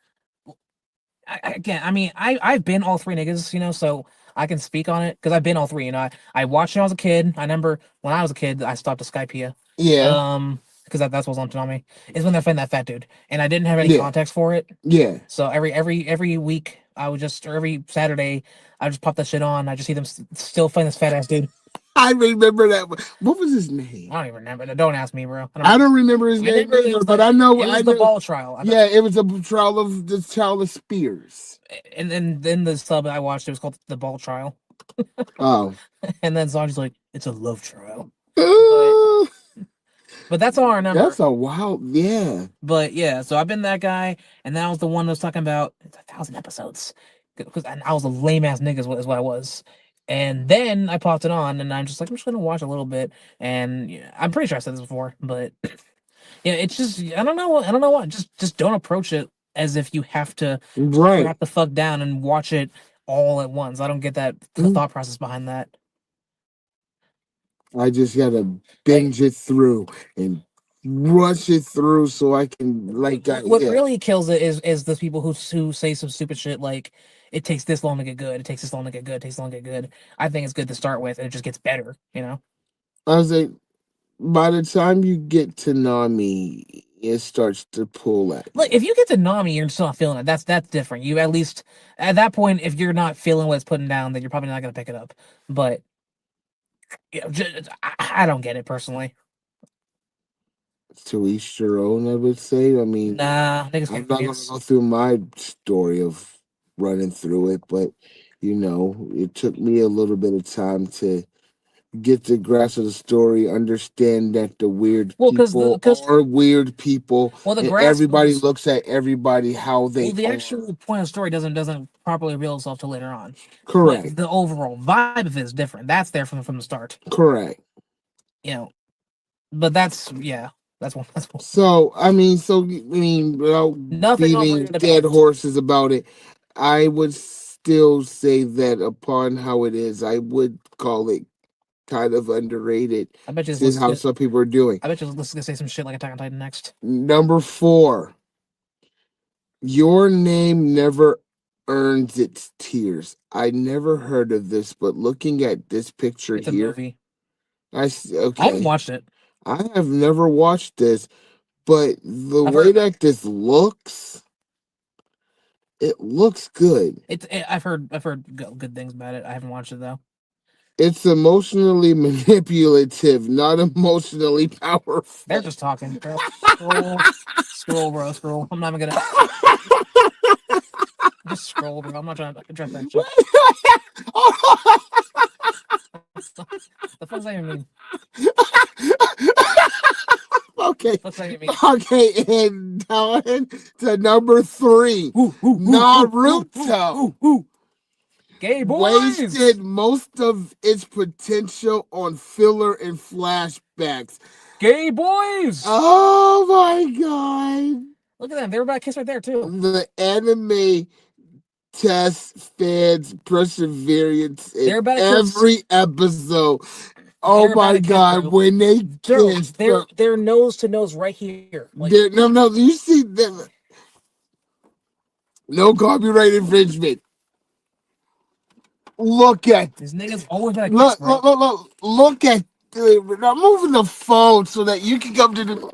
Again, I mean, I've been all three niggas, you know, so I can speak on it because I've been all three. You know, I watched when I was a kid. I remember when I was a kid, I stopped at Skypea, Yeah. because that's what's on Toonami. Is when they find that fat dude, and I didn't have any Yeah. context for it. Yeah. So every week, I would just or every Saturday, I would just pop that shit on. I just see them still find this fat ass dude. I remember that. What was his I name? don't even remember. Don't ask me, bro. I don't I remember. don't remember his I name remember either, but I know it I was the know ball trial. yeah, it was a trial of the child of Spears. And then the sub I watched, it was called the ball trial. Oh. And then Sanji's like, it's a love trial. But Uh, but that's all I remember. that's a wild, yeah. But yeah, so I've been that guy, and then I was the one that was talking about it's 1,000 episodes. Because I was a lame ass nigga is what I was. And then I popped it on and I'm just like, I'm just gonna watch a little bit. And yeah, I'm pretty sure I said this before, but yeah, it's just I don't know what. Just don't approach it as if you have to Right. strap the fuck down and watch it all at once. I don't get that the Mm. thought process behind that. I just gotta Like binge it through and rush it through so I can what yeah. really kills it is those people who say some stupid shit like it takes this long to get good. It takes this long to get good. It takes long to get good. I think it's good to start with, and it just gets better. You know. I was like, by the time you get to Nami, it starts to pull at Like me. if you get to Nami, you're still not feeling it. That's different. You at least at that point, if you're not feeling what it's putting down, then you're probably not gonna pick it up. But you know, I don't get it personally. To each their own, I would say. I mean, Nah, niggas I'm can't not going to dance. go through my story of running through it, but it took me a little bit of time to get the grasp of the story, understand that the weird Well, people because are weird people, well, the and grasp of everybody this looks at everybody how well, they the are. actual point of the story doesn't properly reveal itself till later on. But Correct. the overall vibe of it is different. That's there from the start. Correct. You know, but that's yeah, that's one. So I mean, without Nothing beating overrated about dead it. horses about it, I would still say that upon how it is, I would call it kind of underrated, I bet you this seeing list. how some people are doing. I bet you this is gonna say some shit like Attack on Titan next. Number four, your name never earns its tears. I never heard of this, but looking at this picture It's a here, movie. I haven't okay. watched it. I have never watched this, but the I've way heard that this looks, it looks good. I've heard good things about it. I haven't watched it though. It's emotionally manipulative, not emotionally They're powerful. just talking, bro. Scroll, bro. Scroll. I'm not even gonna just scroll, bro. I'm not trying to address that shit. The fuck's that even mean? Okay. Fuck's that even mean? Okay, and down to number three, Naruto Gay wasted boys. most of its potential on filler and flashbacks. Gay boys. Oh my god. Look at them. They were about to kiss right there too. The anime tests fans' perseverance in They're about to kiss. every episode. Oh They're about my to kiss, god, bro. when they Bro, kissed, bro. they're nose to nose right here. Like No, no, you see them. No copyright infringement. Look at these niggas always got to kiss, look bro. look look look look at I'm moving the phone so that you can come to the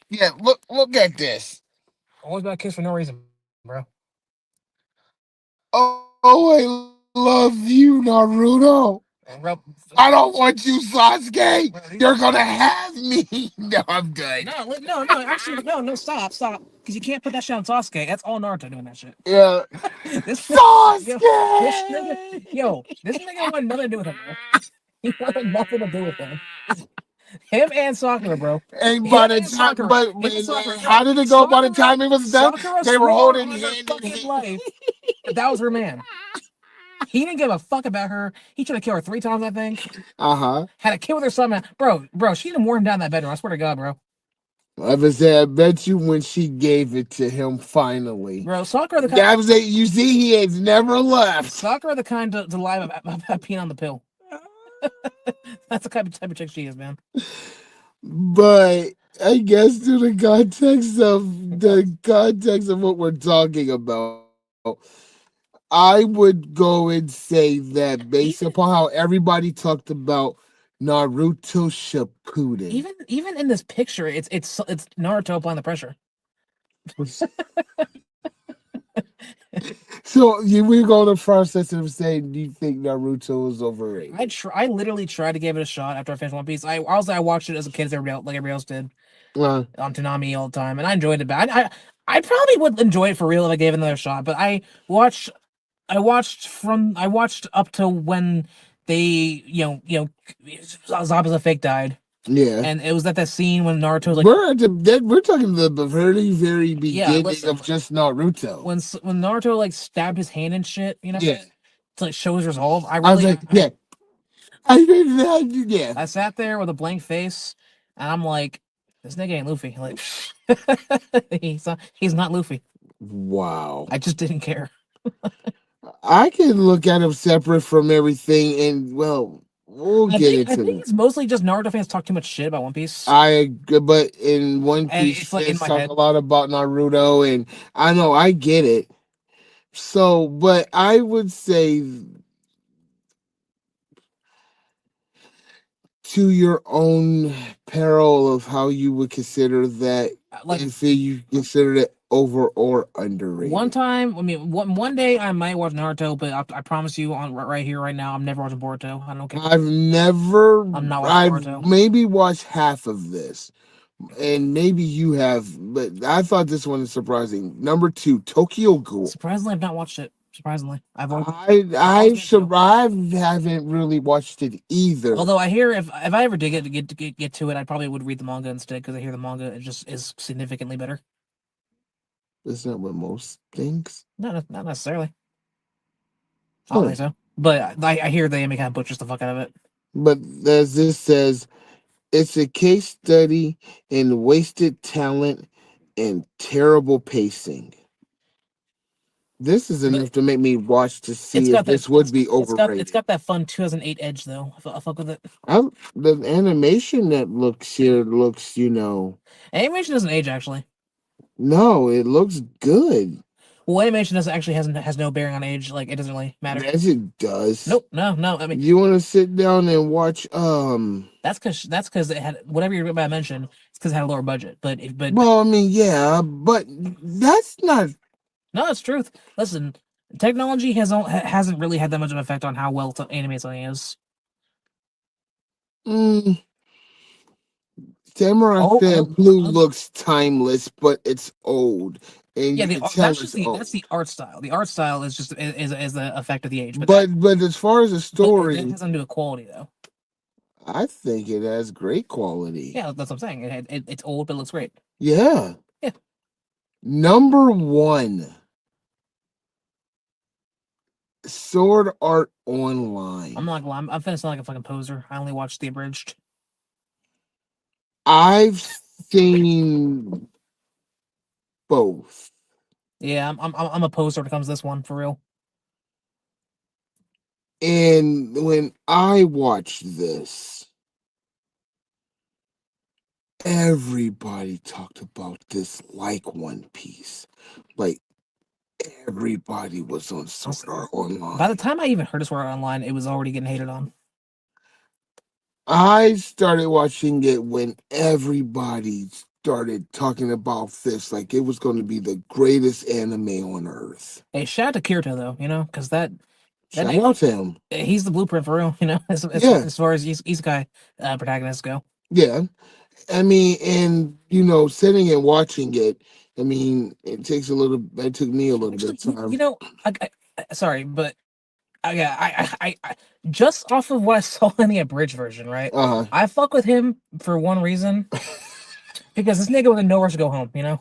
yeah look at this. Always got to kiss for no reason, bro. Oh, I love you, Naruto. And bro, I don't want you, Sasuke. bro, You're gonna have me. No, I'm done. no. Actually, no. Stop. Because you can't put that shit on Sasuke. That's all Naruto doing that shit. Yeah, This yo, this nigga, Sasuke. this nigga wanted nothing to do with him, bro. He wanted nothing to do with him. Him and Sakura, bro. And Him by the and time, Sakura. Him and Sakura. how Yo, did it go? By the time it was done, Sakura they were swore holding on her hand in fucking hand. life that was her man. He didn't give a fuck about her. He tried to kill her 3 times, I think. Uh-huh. Had a kid with her son, man. Bro, she didn't wear him down in that bedroom. I swear to God, bro. I was say, I bet you when she gave it to him finally. Bro, Sakura the kind. That was it. You see, he has never left. Sakura the kind to lie about peeing on the pill. That's the type of chick she is, man. But I guess to the context of what we're talking about, I would go and say that based Even upon how everybody talked about Naruto Shippuden. even in this picture, it's Naruto applying the pressure. So we're going to process of saying, do you think Naruto is overrated? I literally tried to give it a shot after I finished One Piece. I watched it as a kid, as everybody else did on Toonami all the time, and I enjoyed it. But I probably would enjoy it for real if I gave it another shot. But watched I watched up to when they Zabuza fake died, Yeah. and it was at that scene when Naruto was like, We're talking the very very yeah, beginning listen, of just Naruto. when Naruto like stabbed his hand and shit, Yeah. to like show his resolve. I was like, yeah. I did that. Yeah. I sat there with a blank face, and I'm like, this nigga ain't Luffy. Like, he's not Luffy. Wow. I just didn't care. I can look at him separate from everything, and well, we'll get I into think it. it's mostly just Naruto fans talk too much shit about One Piece, I agree, but in One and Piece, it's like in fans my talk head. a lot about Naruto, and I know I get it. So, but I would say to your own peril of how you would consider that like and see you consider it over or one underrated. time. I mean, one day I might watch Naruto, but I promise you on right here, right now, I'm never watching Boruto. I don't care. I've never, I'm not watching I've Boruto. maybe watched half of this, and maybe you have, but I thought this one is surprising. Number two, Tokyo Ghoul. Surprisingly, I've not watched it. Surprisingly, I've always I meant to. survived, haven't really watched it either. Although I hear if I ever did get to it, I probably would read the manga instead because I hear the manga is significantly better. That's not what most thinks. Not necessarily. I don't Huh. think so. But I hear the anime kind of butchers the fuck out of it. But as this says, it's a case study in wasted talent and terrible pacing. This is But enough to make me watch to it's see if got that this would be it's overrated. got that fun 2008 edge though. I fuck with it. I, the animation that looks here looks, Animation doesn't age actually. no, it looks good. Well, animation doesn't actually has no bearing on age. Like it doesn't really matter. Yes, it does. Nope, no. I mean, You want to sit down and watch, that's because it had whatever you're about to mention. It's because it had a lower budget. But well, I mean, yeah, but that's not, no, it's truth. Listen, technology hasn't really had that much of an effect on how well animated something is. mm, Samurai Oh, Champloo looks timeless, but it's old, and yeah, you can tell that's just it's that's old. the art style. The art style is just is the effect of the age. But as far as the But it story, has nothing to do with quality though. I think it has great quality. Yeah, that's what I'm saying. It's old, but it looks great. Yeah. Yeah, Number one, Sword Art I'm Online. not gonna lie. I'm finishing like a fucking poser. I only watched the abridged. I've seen both. Yeah, I'm a poser when it comes to this one for real. And when I watched this, everybody talked about this like One Piece. Like everybody was on Sword Art By the Online. time I even heard this word online, it was already getting hated on. I started watching it when everybody started talking about this like it was going to be the greatest anime on earth. Hey, shout out to Kirito though, because that Shout out to him. he's the blueprint for real, Yeah, as far as isekai protagonists go. yeah. I mean, and sitting and watching it, I mean, it took me a little bit Actually, of time. sorry, but just off of what I saw in the abridged version, right? Uh-huh. I fuck with him for one reason because this nigga was nowhere to go home. No,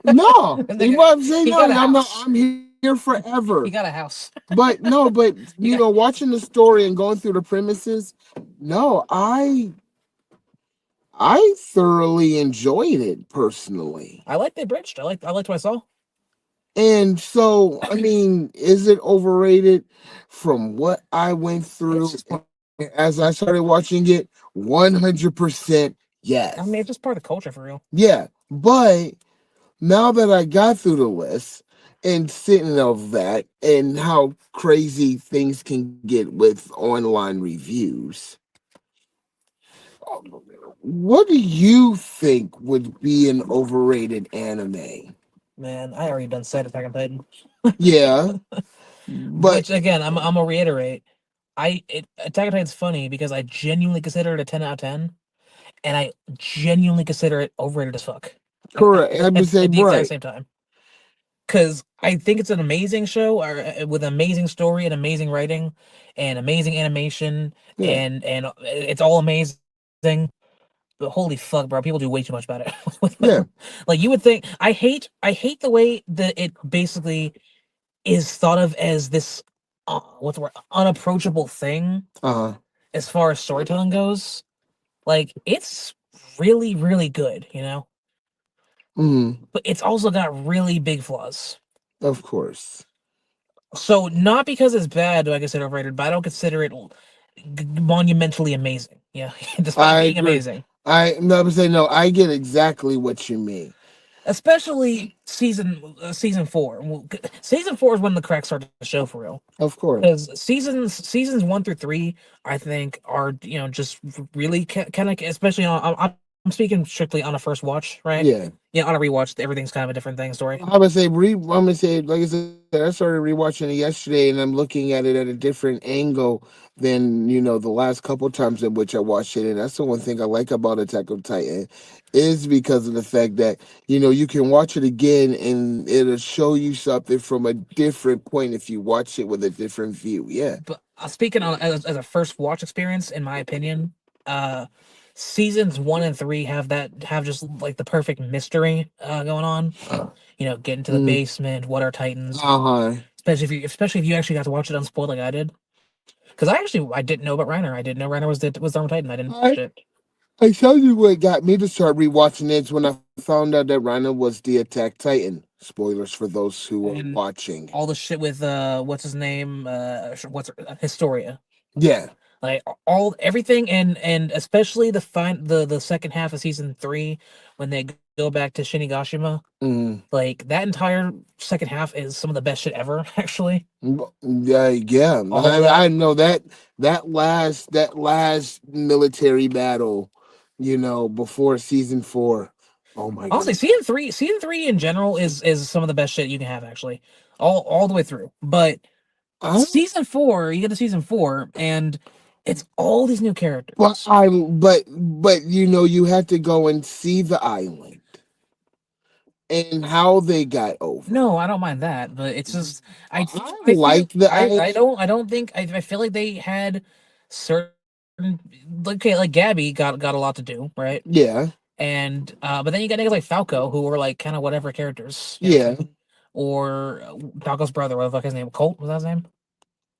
This you nigga, know what I'm saying? he No, got a I'm not, house. I'm here forever. He got a house. But no, but He got. watching the story and going through the premises, no, I thoroughly enjoyed it personally. I like the abridged. I liked what I saw. And so, I mean, is it overrated from what I went through It's just as I started watching it? 100% I mean, yes. it's just part of the culture for real. Yeah. But now that I got through the list and sitting of that and how crazy things can get with online reviews, what do you think would be an overrated anime? Man, I already done said Attack on Titan. Yeah, but Which again, I'm gonna reiterate. Attack on Titan's funny because I genuinely consider it a 10 out of 10, and I genuinely consider it overrated as fuck correct. I would say at the exact right. same time. Because I think it's an amazing show with an amazing story and amazing writing and amazing animation Yeah. and it's all amazing. But holy fuck, bro, people do way too much about it. Yeah. Like you would think, I hate the way that it basically is thought of as this what's the word, unapproachable thing Uh-huh. as far as storytelling goes. Like it's really really good, Mm, but it's also got really big flaws. of course. So not because it's bad do I consider it overrated, but I don't consider it monumentally amazing. Yeah, despite I being agree. amazing. I no, I would say no. I get exactly what you mean. Especially season 4. Season 4 is when the cracks start to show for real. Of course. Because seasons 1 through 3, I think are just really kind of, especially on speaking strictly on a first watch, right? Yeah. Yeah, on a rewatch, everything's kind of a different thing story. I'm gonna say, like I said, I started rewatching it yesterday, and I'm looking at it at a different angle than the last couple times in which I watched it. And that's the one thing I like about Attack of Titan, is because of the fact that you can watch it again and it'll show you something from a different point if you watch it with a different view. Yeah. But speaking on as a first watch experience, in my opinion, uh, seasons 1 and 3 have just like the perfect mystery going on. Get into the Mm, basement. What are Titans? uh-huh. Especially if you actually got to watch it unspoiled like I did. Because I didn't know about Reiner. I didn't know Reiner was the Armor Titan. I didn't I shit. I tell you what got me to start rewatching it when I found out that Rhino was the Attack Titan. Spoilers for those who are And watching. all the shit with what's his name? Historia. Yeah. Like all everything, and especially the second half of season 3 when they go back to Shinigashima. Mm. Like that entire second half is some of the best shit ever. Actually, Yeah, yeah. all of I that. know that last military battle, before season 4. Oh my Honestly, goodness. season three in general is some of the best shit you can have. Actually, all the way through. But I season 4, you get to season 4, and it's all these new but characters. I but you had to go and see the island and how they got over. No, I don't mind that, but it's just I I feel like the I island. don't think I feel like they had certain okay, like Gabby got a lot to do, right? Yeah. And but then you got niggas like Falco who were like kind of whatever characters, you know what I'm Yeah. saying? Or Falco's brother, what the fuck his name? Colt was that his name?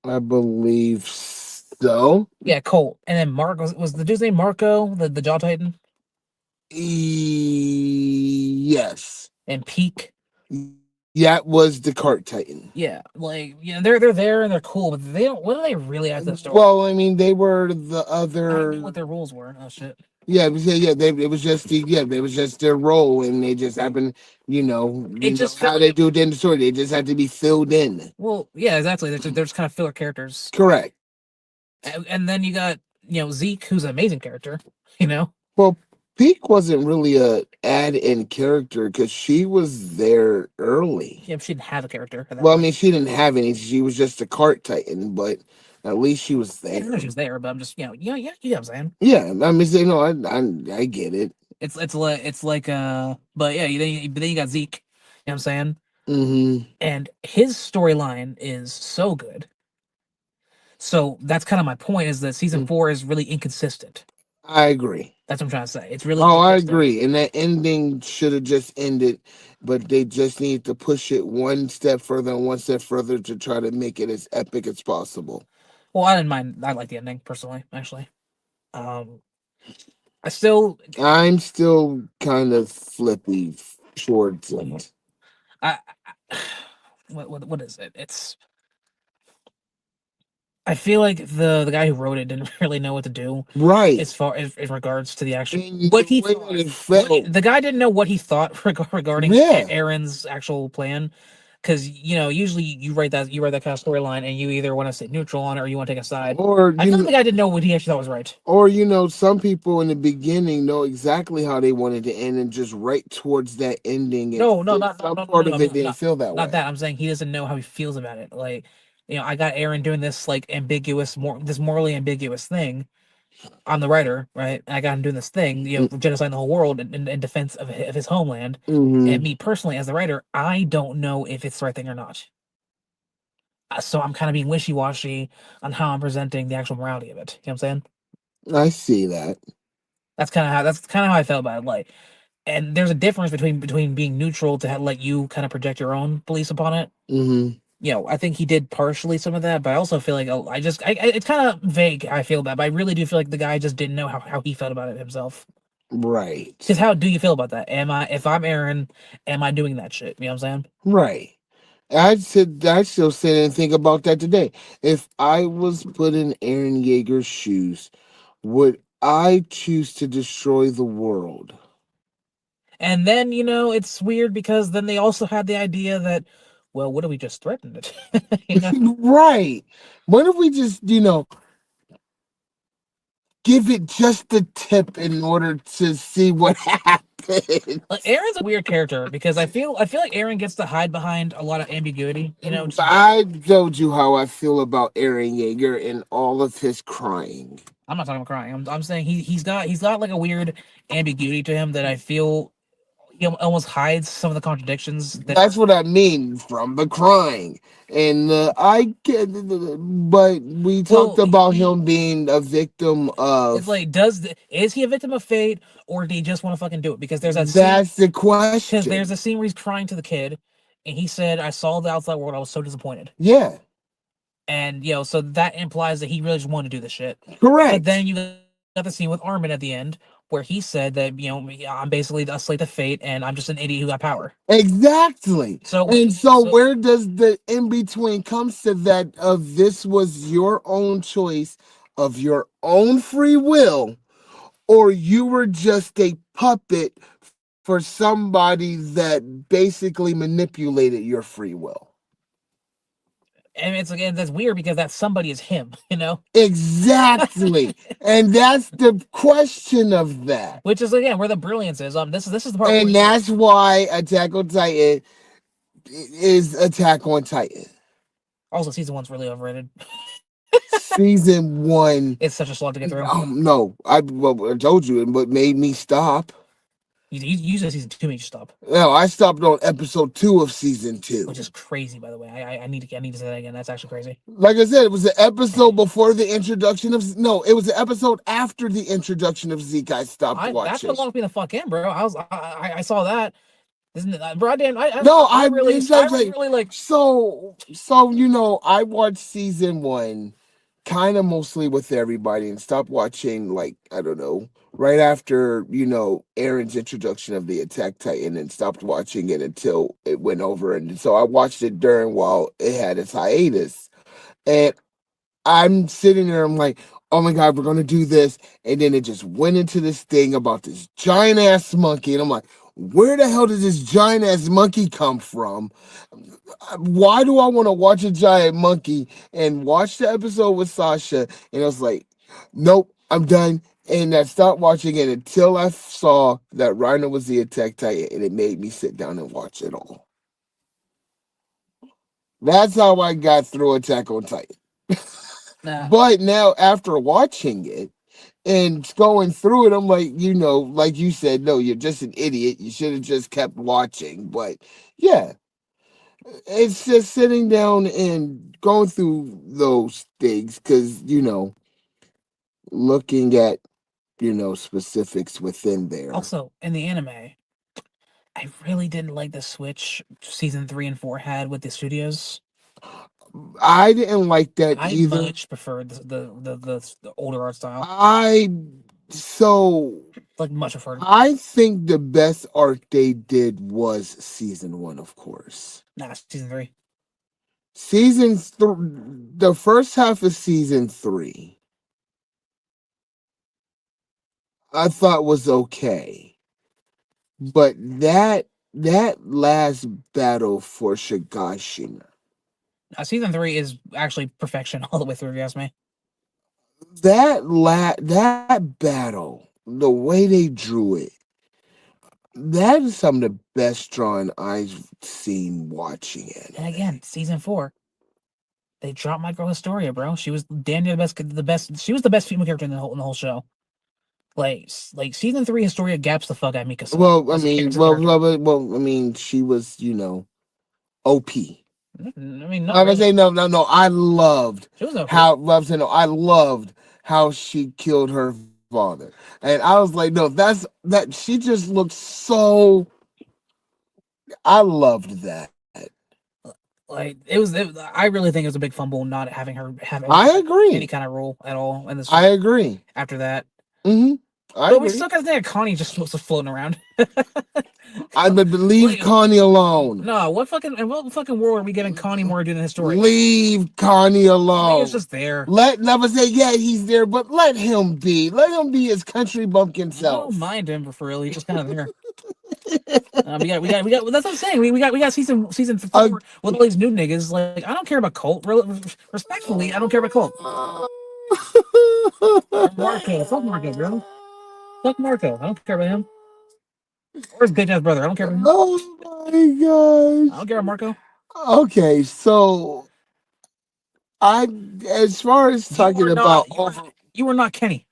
I believe so. Yeah, Colt. And then Mark was the dude's name Marco, the Jaw Titan, Yes. and Peak. That was the Cart Titan. Yeah, like they're there and they're cool, but they don't. What do they really add to the story? Well, I mean, they were the I knew other. what their rules were. Oh shit. It was just it was just their role, and they just happened. It just felt how like they do it in the story. They just had to be filled in. well, yeah, exactly. They're just kind of filler characters, Correct. and then you got Zeke, who's an amazing character. You know, Well, Peak wasn't really a add-in character because she was there early. yeah, she didn't have a character at that Well, I point. mean, she didn't have any. She was just a cart titan, but at least she was Yeah, I know there. she was there, but I'm just yeah, you know what I'm saying. Yeah, I mean, I get it. But yeah, then you got Zeke. You know what I'm saying? Hmm. And his storyline is so good. So that's kind of my point is that season 4 is really inconsistent. I agree. That's what I'm trying to say. It's really Oh, I inconsistent. agree. And that ending should have just ended, but they just need to push it one step further and one step further to try to make it as epic as possible. Well, I didn't mind. I like the ending personally, actually. Um, I still, I'm still kind of flippy towards it. I, what is it? I feel like the guy who wrote it didn't really know what to do Right. as far as in regards to the actual And what the he way that thought. it felt, The guy didn't know what he thought regarding yeah. Aaron's actual plan, because usually you write that kind of storyline and you either want to stay neutral on it or you want to take a side. Or I feel like the guy didn't know what he actually thought was right. some people in the beginning know exactly how they wanted to end, and just right towards that ending, No, no, some no, part no, of it no, didn't feel that not way. that. I'm saying he doesn't know how he feels about it. Like, I got Aaron doing this like this morally ambiguous thing. I'm the writer, right? I got him doing this thing, genociding the whole world in defense of his homeland. And Mm-hmm. me personally, as the writer, I don't know if it's the right thing or not. So I'm kind of being wishy washy on how I'm presenting the actual morality of it. You know what I'm saying? I see that. That's kind of how I felt about it. Like, and there's a difference between being neutral to let you kind of project your own beliefs upon it. Mm-hmm. I think he did partially some of that, but I also feel like it's kind of vague how I feel about it, but I really do feel like the guy just didn't know how he felt about it himself. Because Right. how do you feel about that? If I'm Aaron, am I doing that shit? You know what I'm saying? Right. I still sit and think about that today. If I was put in Aaron Yeager's shoes, would I choose to destroy the world? And then, it's weird because then they also had the idea that, well, what if we just threatened it? you know? Right. What if we just, give it just a tip in order to see what Like happens. Aaron's a weird character because I feel like Aaron gets to hide behind a lot of ambiguity. You know, I told you how I feel about Aaron Yeager and all of his crying. I'm not talking about crying. I'm saying he's got like a weird ambiguity to him that I feel he almost hides some of the contradictions that. That's what I mean from the crying. And I get, but we talked Well, about him being a victim it's of. like, is he a victim of fate, or did he just want to fucking do it? Because there's that scene. That's the Because there's question. a scene where he's crying to the kid, and he said, "I saw the outside world. I was so disappointed." Yeah, And so that implies that he really just wanted to do this shit. But correct. then you got the scene with Armin at the end, where he said that I'm basically a slave to fate, and I'm just an idiot who got power. Exactly. And so So where does the in between comes to that of this was your own choice of your own free will, or you were just a puppet for somebody that basically manipulated your free will? and it's again that's weird because that somebody is him, Exactly. And that's the question of that. which is again where the brilliance is. This is the part where And that's why Attack on Titan is Attack on Titan. also season one's really overrated. Season one. It's such a slog to get through. No, I told you, and what made me stop. You said season two makes you stop, No, I stopped on episode 2 of season which 2. is crazy. By the way, I need to say that again. That's actually crazy. Like I said, it was the episode before the introduction of no, it was the episode after the introduction of Zeke. I stopped I That's what watching. locked me the fuck in, bro. I saw that. Isn't it, bro? No, I I really it's I like really like. so I watched season 1 kind of mostly with everybody and stopped watching like I don't know right after Aaron's introduction of the Attack Titan and stopped watching it until it went over, and so I watched it during while it had its hiatus. And I'm sitting there, I'm like, oh my God, we're gonna do this. And then it just went into this thing about this giant ass monkey. And I'm like, where the hell did this giant ass monkey come from? Why do I want to watch a giant monkey and watch the episode with Sasha? And I was like, nope, I'm done. And I stopped watching it until I saw that Rhino was the Attack Titan, and it made me sit down and watch it all. That's how I got through Attack on Titan. Nah. But now, after watching it and going through it, I'm like, like you said, no, you're just an idiot. You should have just kept watching. But yeah, it's just sitting down and going through those things because, looking at, specifics within there. Also, in the anime, I really didn't like the switch season 3 and 4 had with the studios. I didn't like that I either. much preferred the older art style. I, so Like much preferred. I think the best art they did was season 1, of course. Nah, season 3. The first half of season 3, I thought was okay, but that last battle for Shigashina, Season 3 is actually perfection all the way through. If you ask me. that battle, the way they drew it, that is some of the best drawing I've seen watching And anime. again, season 4, they dropped my girl Historia, bro. She was damn near the best. She was the best female character in the whole show. Like season 3, Historia gaps the fuck at Mikasa Well, I as a mean, character. I mean, she was, OP. I mean, not I'm gonna really. say no, no, no. I loved She was OP. how loves to know. I loved how she killed her father, and I was like, no, that. She just looked so. I loved that. Like I really think it was a big fumble not having her have I any agree. kind of role at all in the I story agree. after that. Hmm. I But we agree. still got to think of Connie just was floating around. I but leave Like, Connie alone. no, what fucking world are we giving Connie more to do than Historia? Leave Connie Connie is alone. just there. Let never say yeah he's there, but let him be. Let him be his country bumpkin I don't self. mind him for real. He's just kind of there. We got. That's what I'm saying. We got season Uh, 4 with all these new niggas. Like I don't care about Colt. Respectfully, I don't care about Colt. Or Marco. Fuck Marco, bro. Fuck Marco. I don't care about him. Or his bitch ass brother. I don't care about him. Oh my I gosh. don't care about Marco. Okay, so I, as far as You talking are not. about You are. over. You are not Kenny.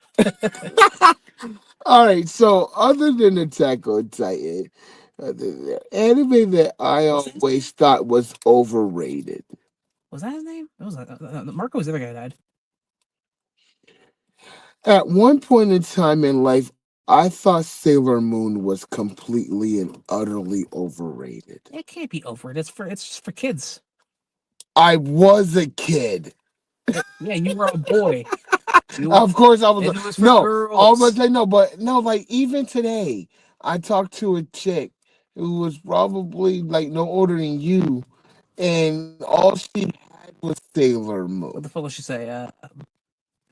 All right, so other than Attack on Titan, the anime that I What's his name? always thought was overrated. Was that his name? It was Marco. Was the other guy who died? At one point in time in life, I thought Sailor Moon was completely and utterly overrated. It can't be over. It's just for kids. I was a kid. Yeah, you were a boy. You. Of course, I was. It was for No, all but girls. no, but no. Like even today, I talked to a chick who was probably like no older than you, and all she had was Sailor Moon. What the fuck would she say?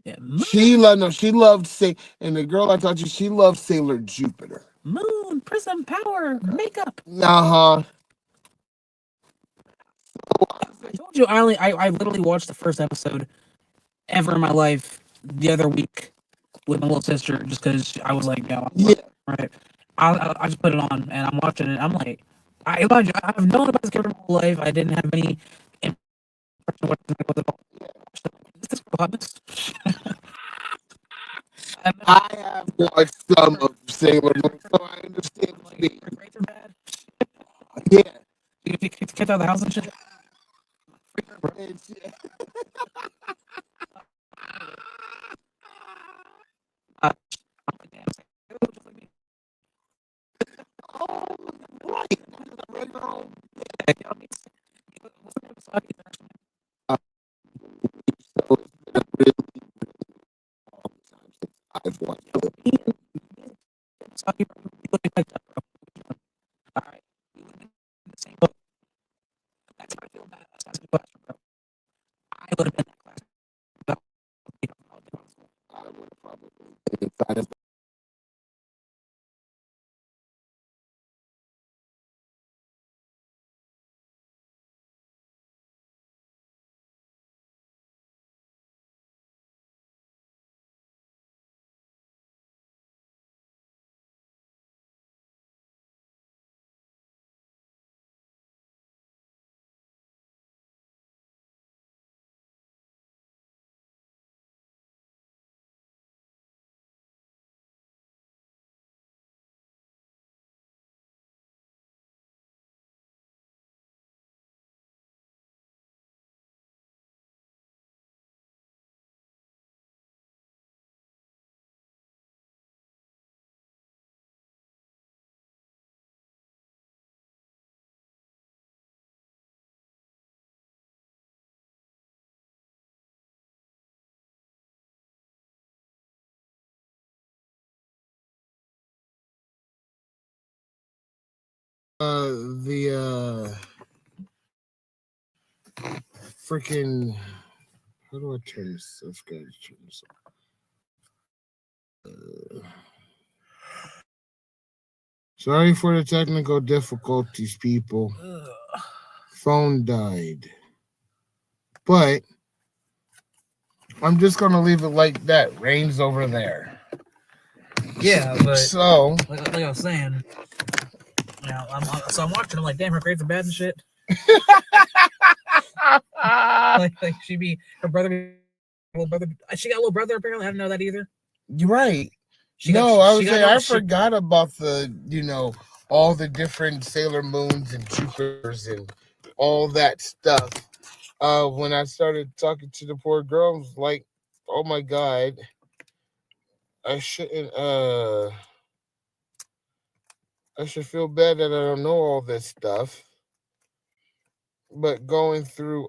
Yeah, She loved no, she loved say, and the girl I talked to, she loved Sailor Jupiter. moon, prism, power, makeup. Uh huh. I told you I literally watched the first episode ever in my life the other week with my little sister just because I was like, yo, I'm Yeah. bored, right? I just put it on and I'm watching it. I'm like, mind you, I've known about this character my whole life. I didn't have any impression of what it was about. Is this hotness? And then I have watched some of Sailor Moon, so I understand what you like mean. her grades are bad. Yeah. You get kicked out of the house and shit. It's, Uh, oh, right. Uh, so it's been a really long time since I've watched it. All right. The same book. That's how I feel about it. I would have been that class. I would have probably been inside of the freaking how do I turn this? I've got to turn this on. Sorry for the technical difficulties, people. Phone died. But I'm just gonna leave it like that. Rayne's over there. Yeah, but So like I was saying, you know, I'm watching. I'm like, damn, her grades are bad and shit. Like she be her brother, little brother. She got a little brother apparently. I didn't know that either. you're right. She got No, I she was got saying no. I She, forgot about the all the different Sailor Moons and Jupiters and all that stuff. When I started talking to the poor girl, I was like, "Oh my god, I shouldn't. I should feel bad that I don't know all this stuff." But going through,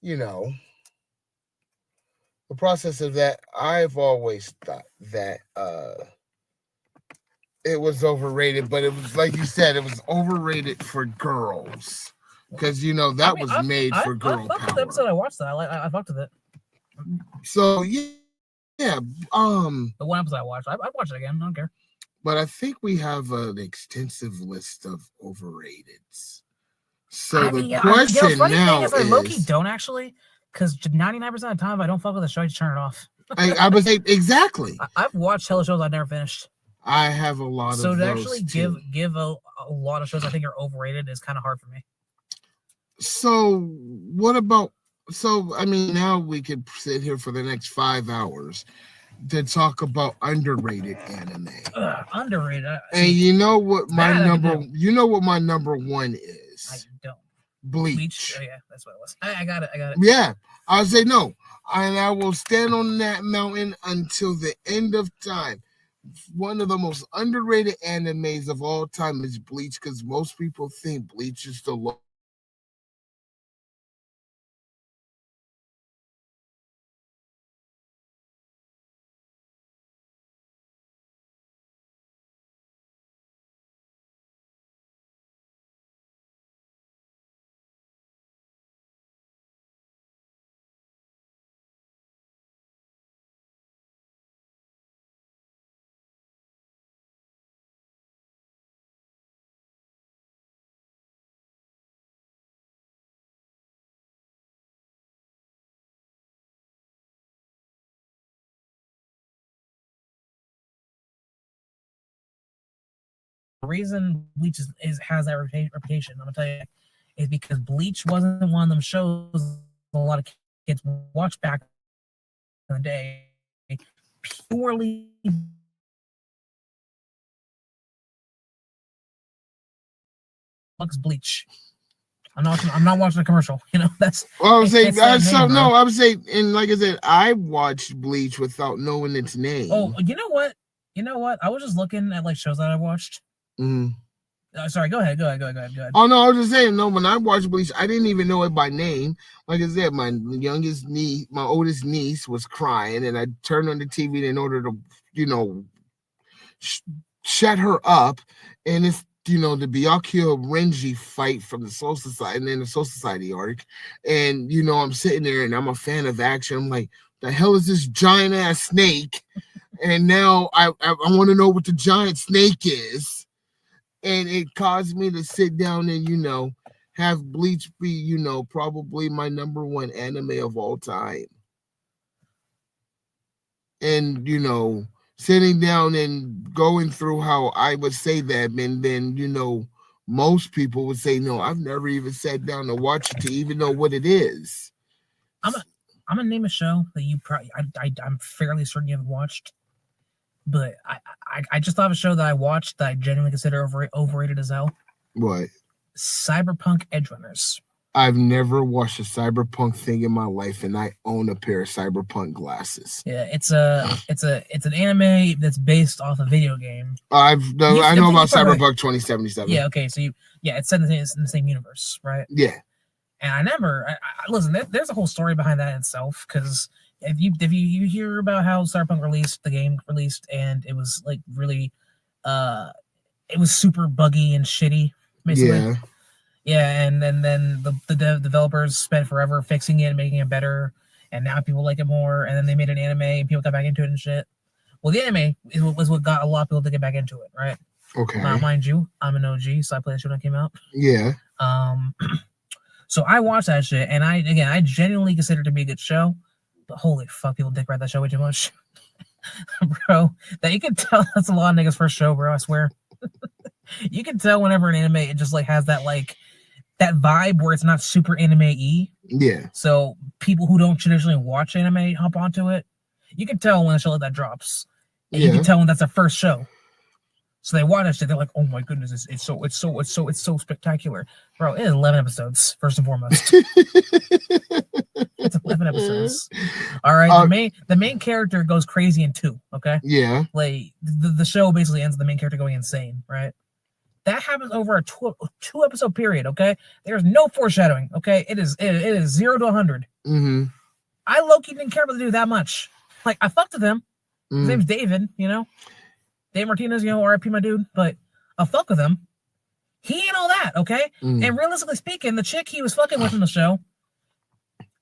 you know, the process of that, I've always thought that it was overrated, but it was like you said, it was overrated for girls because I that mean, was made I for girl fucked with the episode. power. I watched that. I fucked with it. So yeah, The one episode I watched, I'd watch it again. I don't care. but I think we have an extensive list of overrateds. So the Funny thing question is, now I low key is, don't actually, Because 99% of the time, if I don't fuck with the show, I just turn it off. I would say exactly. I've watched hella shows I've never finished. I have a lot So of to those actually too. give a lot of shows I think are overrated is kind of hard for me. So what about? So I mean, now we could sit here for the next 5 hours to talk about underrated anime. Underrated. And you know what my that I can number? do. You know what my number one I is? don't. Bleach. Oh yeah, that's what it was. I got it. Yeah, I'll say no, and I will stand on that mountain until the end of time. One of the most underrated animes of all time is Bleach, because most people think Bleach is the lowest rated anime. The reason Bleach has that reputation, I'm gonna tell you, is because Bleach wasn't one of them shows a lot of kids watched back in the day purely Lux Bleach. I'm not watching a commercial. You know, that's Well, I would say name, no. I would say, and like I said, I watched Bleach without knowing its name. Oh, you know what? I was just looking at like shows that I watched. Mm. Sorry, go ahead. Oh no, I was just saying. No, when I watched Bleach, I didn't even know it by name. Like I said, my oldest niece was crying, and I turned on the TV in order to, shut her up. And it's the Byakuya Renji fight from the Soul Society, and then the Soul Society arc. And I'm sitting there, and I'm a fan of action. I'm like, the hell is this giant ass snake? And now I want to know what the giant snake is. And it caused me to sit down and have Bleach be probably my number one anime of all time. And sitting down and going through how I would say that, and then most people would say, no, I've never even sat down to watch it to even know what it is. I'm gonna name a show that you probably I'm fairly certain you haven't watched, but I just thought of a show that I watched that I genuinely consider overrated as hell. What? Cyberpunk Edgerunners. I've never watched a cyberpunk thing in my life, and I own a pair of cyberpunk glasses. Yeah, it's an anime that's based off a video game. I know about Cyberpunk 2077. Yeah, okay, so it's set in the same universe, right? Yeah. And I never listen. There's a whole story behind that itself, because if you hear about how Cyberpunk the game released, and it was like really, it was super buggy and shitty, basically. Yeah. Yeah, and then the developers spent forever fixing it and making it better, and now people like it more. And then they made an anime, and people got back into it and shit. Well, the anime was what got a lot of people to get back into it, right? Okay. Mind you, I'm an OG, so I played the shit when it came out. Yeah. So I watched that shit, and I genuinely consider it to be a good show. But holy fuck, people dick ride that show way too much, bro. That you can tell that's a lot of niggas' first show, bro. I swear. You can tell whenever an anime it just like has that vibe where it's not super anime-y. Yeah. So people who don't traditionally watch anime hop onto it. You can tell when a show like that drops. And you can tell when that's their first show. So they watch that shit, they're like, oh my goodness, it's so spectacular. Bro, it is 11 episodes, first and foremost. It's 11 episodes. All right. The main character goes crazy in 2, okay? Yeah. Like the show basically ends with the main character going insane, right? That happens over a 2 episode period, okay? There's no foreshadowing, okay? It is 0 to 100. Mm-hmm. I low-key didn't care about the dude that much. Like, I fucked with him. His name's David, Dave Martinez, R.I.P. my dude, but I fuck with him. He ain't all that, okay? And realistically speaking, the chick he was fucking with in the show,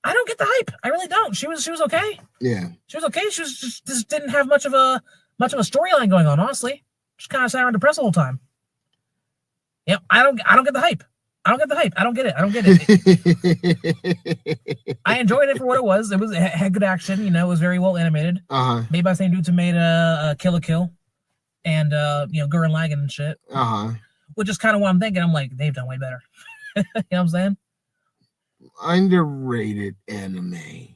I don't get the hype. I really don't. She was okay. Yeah. She was okay. She was just didn't have much of a storyline going on, honestly. Just kind of sat around depressed the whole time. Yep, I don't get the hype. I don't get the hype. I don't get it. I don't get it. I enjoyed it for what it was. It had good action. You know, it was very well animated. Made by the same dudes who made Kill la Kill and Gurren Lagann and shit. Which is kind of what I'm thinking. I'm like, they've done way better. You know what I'm saying? Underrated anime.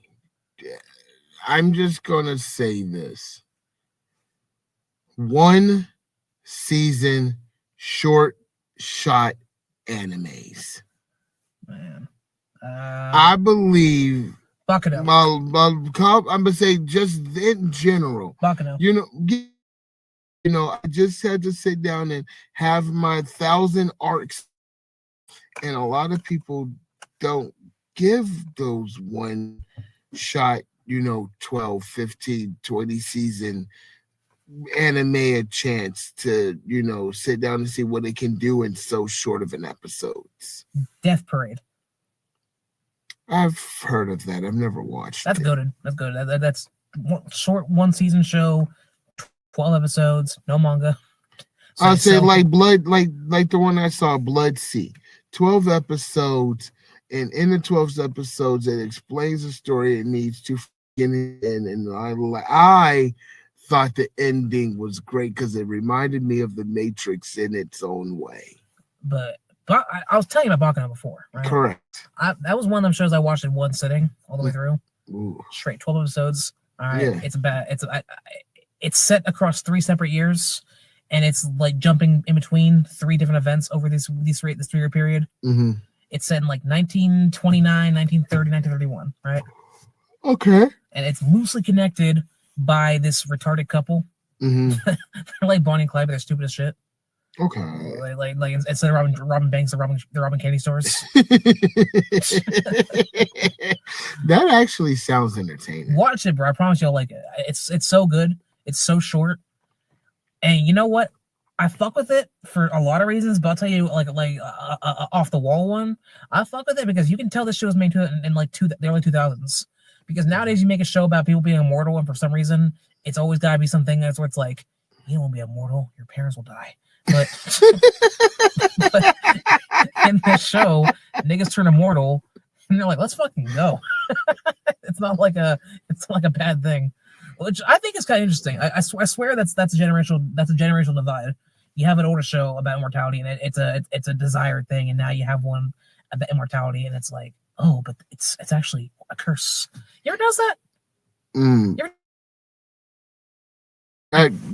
I'm just gonna say this. One season short shot animes. Man. I believe Baccano. I'm gonna say just in general. Baccano. I just had to sit down and have my 1,000 arcs, and a lot of people don't give those one shot, 12, 15, 20 season anime a chance to, sit down and see what it can do in so short of an episodes. Death Parade. I've heard of that. I've never watched it. That's good. That's short one season show, 12 episodes, no manga. So I'll say like Blood, like the one I saw, Blood Sea. 12 episodes, and in the 12 episodes, it explains the story it needs to get in. And I thought the ending was great because it reminded me of The Matrix in its own way. But I was telling you about Baccano before, right? Correct. That was one of them shows I watched in one sitting all the way through. Ooh. Straight 12 episodes. All right. Yeah. It's set across 3 separate years, and it's like jumping in between 3 different events over this 3-year period. Mm-hmm. It's set in like 1929, 1930, 1931, right? Okay. And it's loosely connected by this retarded couple. Mm-hmm. They're like Bonnie and Clyde, but they're stupid as shit. Okay. Like instead of robbing banks, they're robbing candy stores. That actually sounds entertaining. Watch it, bro. I promise you'll like it. It's so good. It's so short. And you know what? I fuck with it for a lot of reasons, but I'll tell you, like off the wall one, I fuck with it because you can tell this show was made in like the early 2000s. Because nowadays you make a show about people being immortal, and for some reason it's always got to be something that's where it's like, you won't be immortal, your parents will die. But in this show, niggas turn immortal, and they're like, let's fucking go. It's not like a bad thing, which I think is kind of interesting. I swear that's a generational divide. You have an older show about immortality, and it's a desired thing, and now you have one about immortality, and it's like, oh, but it's actually a curse. You ever notice that?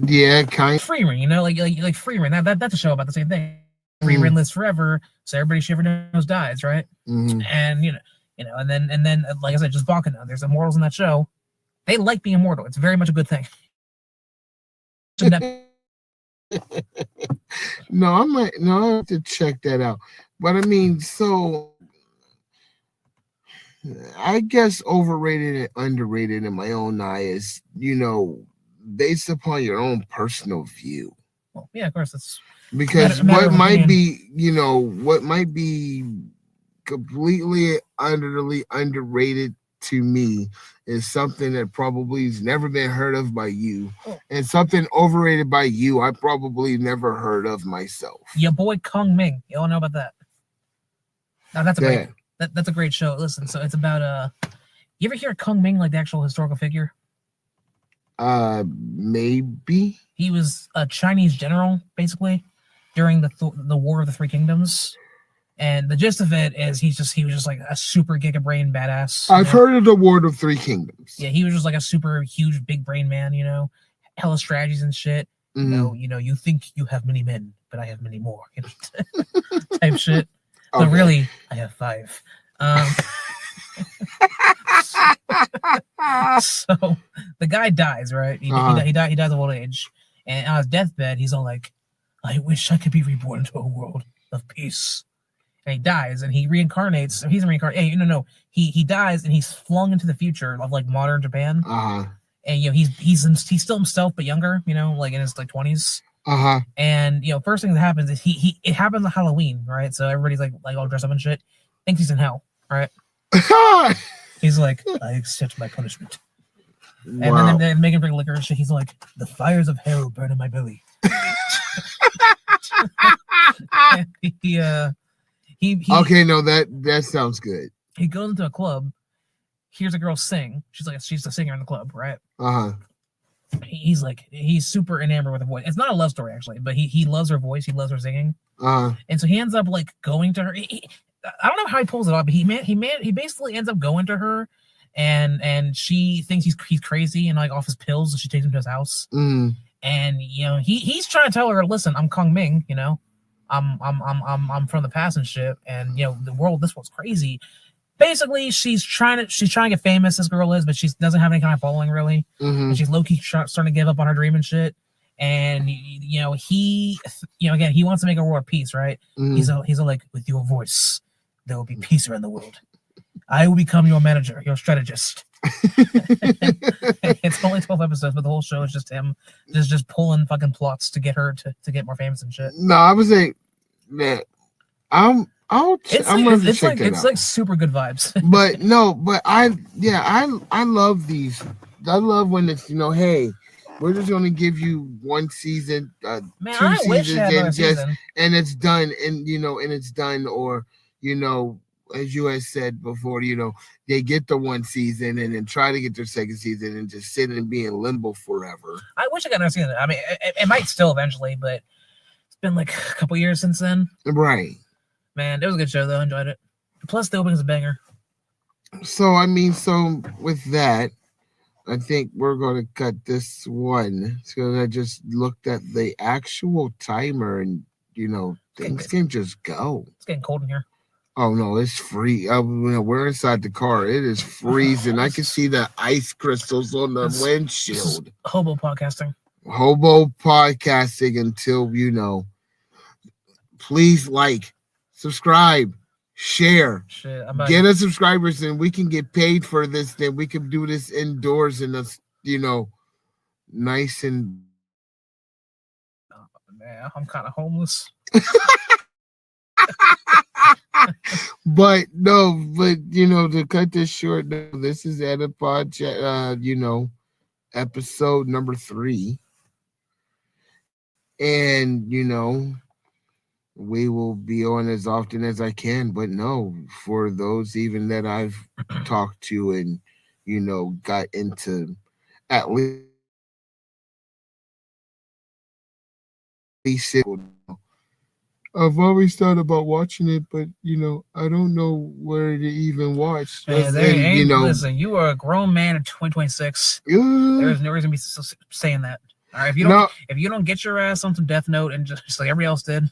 Yeah, kind of. Free Rayne, like Free Rayne. That's a show about the same thing. Free Rayne lives forever, so everybody she ever knows dies, right? Mm-hmm. And and then like I said, just Baccano. There's immortals in that show. They like being immortal. It's very much a good thing. I have to check that out. But I mean, so I guess overrated and underrated in my own eye is, based upon your own personal view. Well, yeah, of course, it's because what might be completely utterly underrated to me is something that probably has never been heard of by you, and something overrated by you I probably never heard of myself. Your boy Kung Ming, you all know about that? Now that's a great show. Listen, so it's about you ever hear of Kung Ming, like the actual historical figure? Maybe. He was a Chinese general, basically, during the War of the Three Kingdoms. And the gist of it is he was just like a super giga brain badass. I've heard of the War of Three Kingdoms. Yeah, he was just like a super huge big brain man, hella strategies and shit. Mm-hmm. You think you have many men, but I have many more, type shit. But really, I have 5. So the guy dies, right? He dies of old age, and on his deathbed, he's all like, "I wish I could be reborn into a world of peace." And he dies, and he reincarnates. So he's reincarnated. Hey, no. He dies, and he's flung into the future of like modern Japan. And he's still himself, but younger. Like in his like 20s. And first thing that happens is it happens on Halloween, right? So everybody's like all dressed up and shit. Thinks he's in hell, right? He's like, I accept my punishment. Wow. And then they make him drink liquor and shit. He's like, the fires of hell burn in my belly. He Okay, no, that sounds good. he goes into a club, hears a girl sing. She's the singer in the club, right? Uh-huh. He's super enamored with her voice. It's not a love story actually, but he loves her voice. He loves her singing, Uh-huh. and so he ends up like going to her. I don't know how he pulls it off, but he basically ends up going to her, and she thinks he's crazy and like off his pills. So she takes him to his house, and he's trying to tell her, listen, I'm Kong Ming, I'm from the past and shit, and the world, this world's crazy. Basically, she's trying to get famous. This girl is, but she doesn't have any kind of following really, and she's low key starting to give up on her dream and shit. And again, he wants to make a world peace, right? He's like, with your voice, there will be peace around the world. I will become your manager, your strategist. It's only 12 episodes, but the whole show is just him just pulling fucking plots to get her to get more famous and shit. No, I was like, man, I'm gonna check that out. It's like super good vibes. but I love these. I love when it's hey, we're just gonna give you one season, Man, 2 I wish seasons, I had another season. and it's done, and it's done, or as you had said before, they get the 1 season and then try to get their 2nd season and just sit and be in limbo forever. I wish I got another season. I mean, it might still eventually, but it's been like a couple years since then. Right. Man, it was a good show though. I enjoyed it. Plus, the opening's a banger. So with that, I think we're going to cut this one because I just looked at the actual timer and things can just go. It's getting cold in here. Oh no, it's free. We're inside the car. It is freezing. I can see the ice crystals on the windshield. Hobo podcasting. Until please subscribe, share. Shit, get us subscribers and we can get paid for this. Then we can do this indoors and nice and. Oh, man, I'm kind of homeless. But to cut this short, this is Anipod, episode number 3, and we will be on as often as I can. But for those even that I've talked to and got into at least I've always thought about watching it, but I don't know where to even watch. Listen, you are a grown man in 2026. There's no reason to be saying that. All right, if you don't get your ass on some Death Note and just like everybody else did,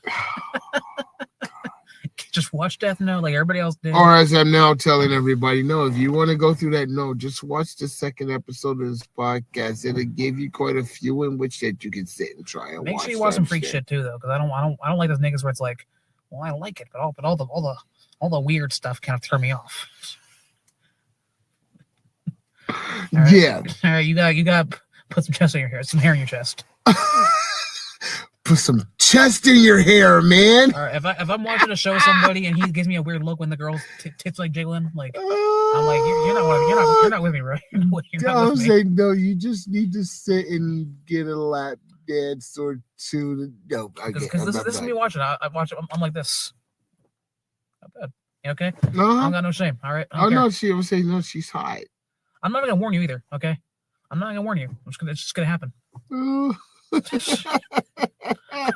just watch Death Note like everybody else did. Or as I'm now telling everybody, if you want to go through that, just watch the 2nd episode of this podcast. It'll give you quite a few in which that you can sit and try and make sure you watch some freak shit too, though, because I don't like those niggas where it's like, well, I like it, but all the weird stuff kind of turn me off. Right. Yeah. All right, you got put some chest in your hair, some hair in your chest. Put some chest in your hair, man. All right, if I'm watching a show with somebody and he gives me a weird look when the girl's tits like jiggling, like I'm like, you're not with me, right? I'm saying no. You just need to sit and get a lap dance or two. Because this is me watching. I watch it. I'm like this. Not bad. You okay? No, I got no shame. All right. No. She would say no. She's hot. I'm not gonna warn you either. Okay. I'm not gonna warn you. It's just gonna happen.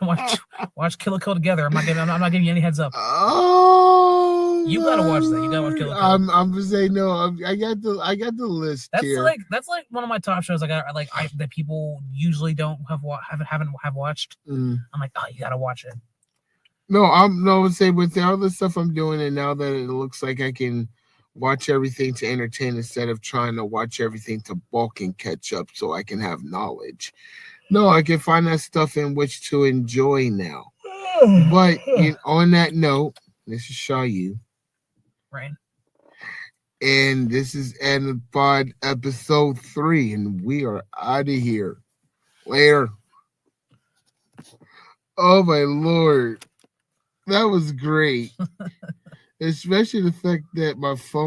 Watch Kill la Kill together. I'm not giving you any heads up. Oh, you gotta watch that. You gotta watch Kill la Kill. I'm gonna say no. I got the list here. That's like one of my top shows. That people usually don't haven't watched. I'm like, oh, you gotta watch it. No, I'm say with all the stuff I'm doing, and now that it looks like I can watch everything to entertain instead of trying to watch everything to bulk and catch up so I can have knowledge. No, I can find that stuff in which to enjoy now. But on that note, this is SHAU. Rayne. And this is Anipod episode 3, and we are out of here. Later. Oh my Lord. That was great. Especially the fact that my phone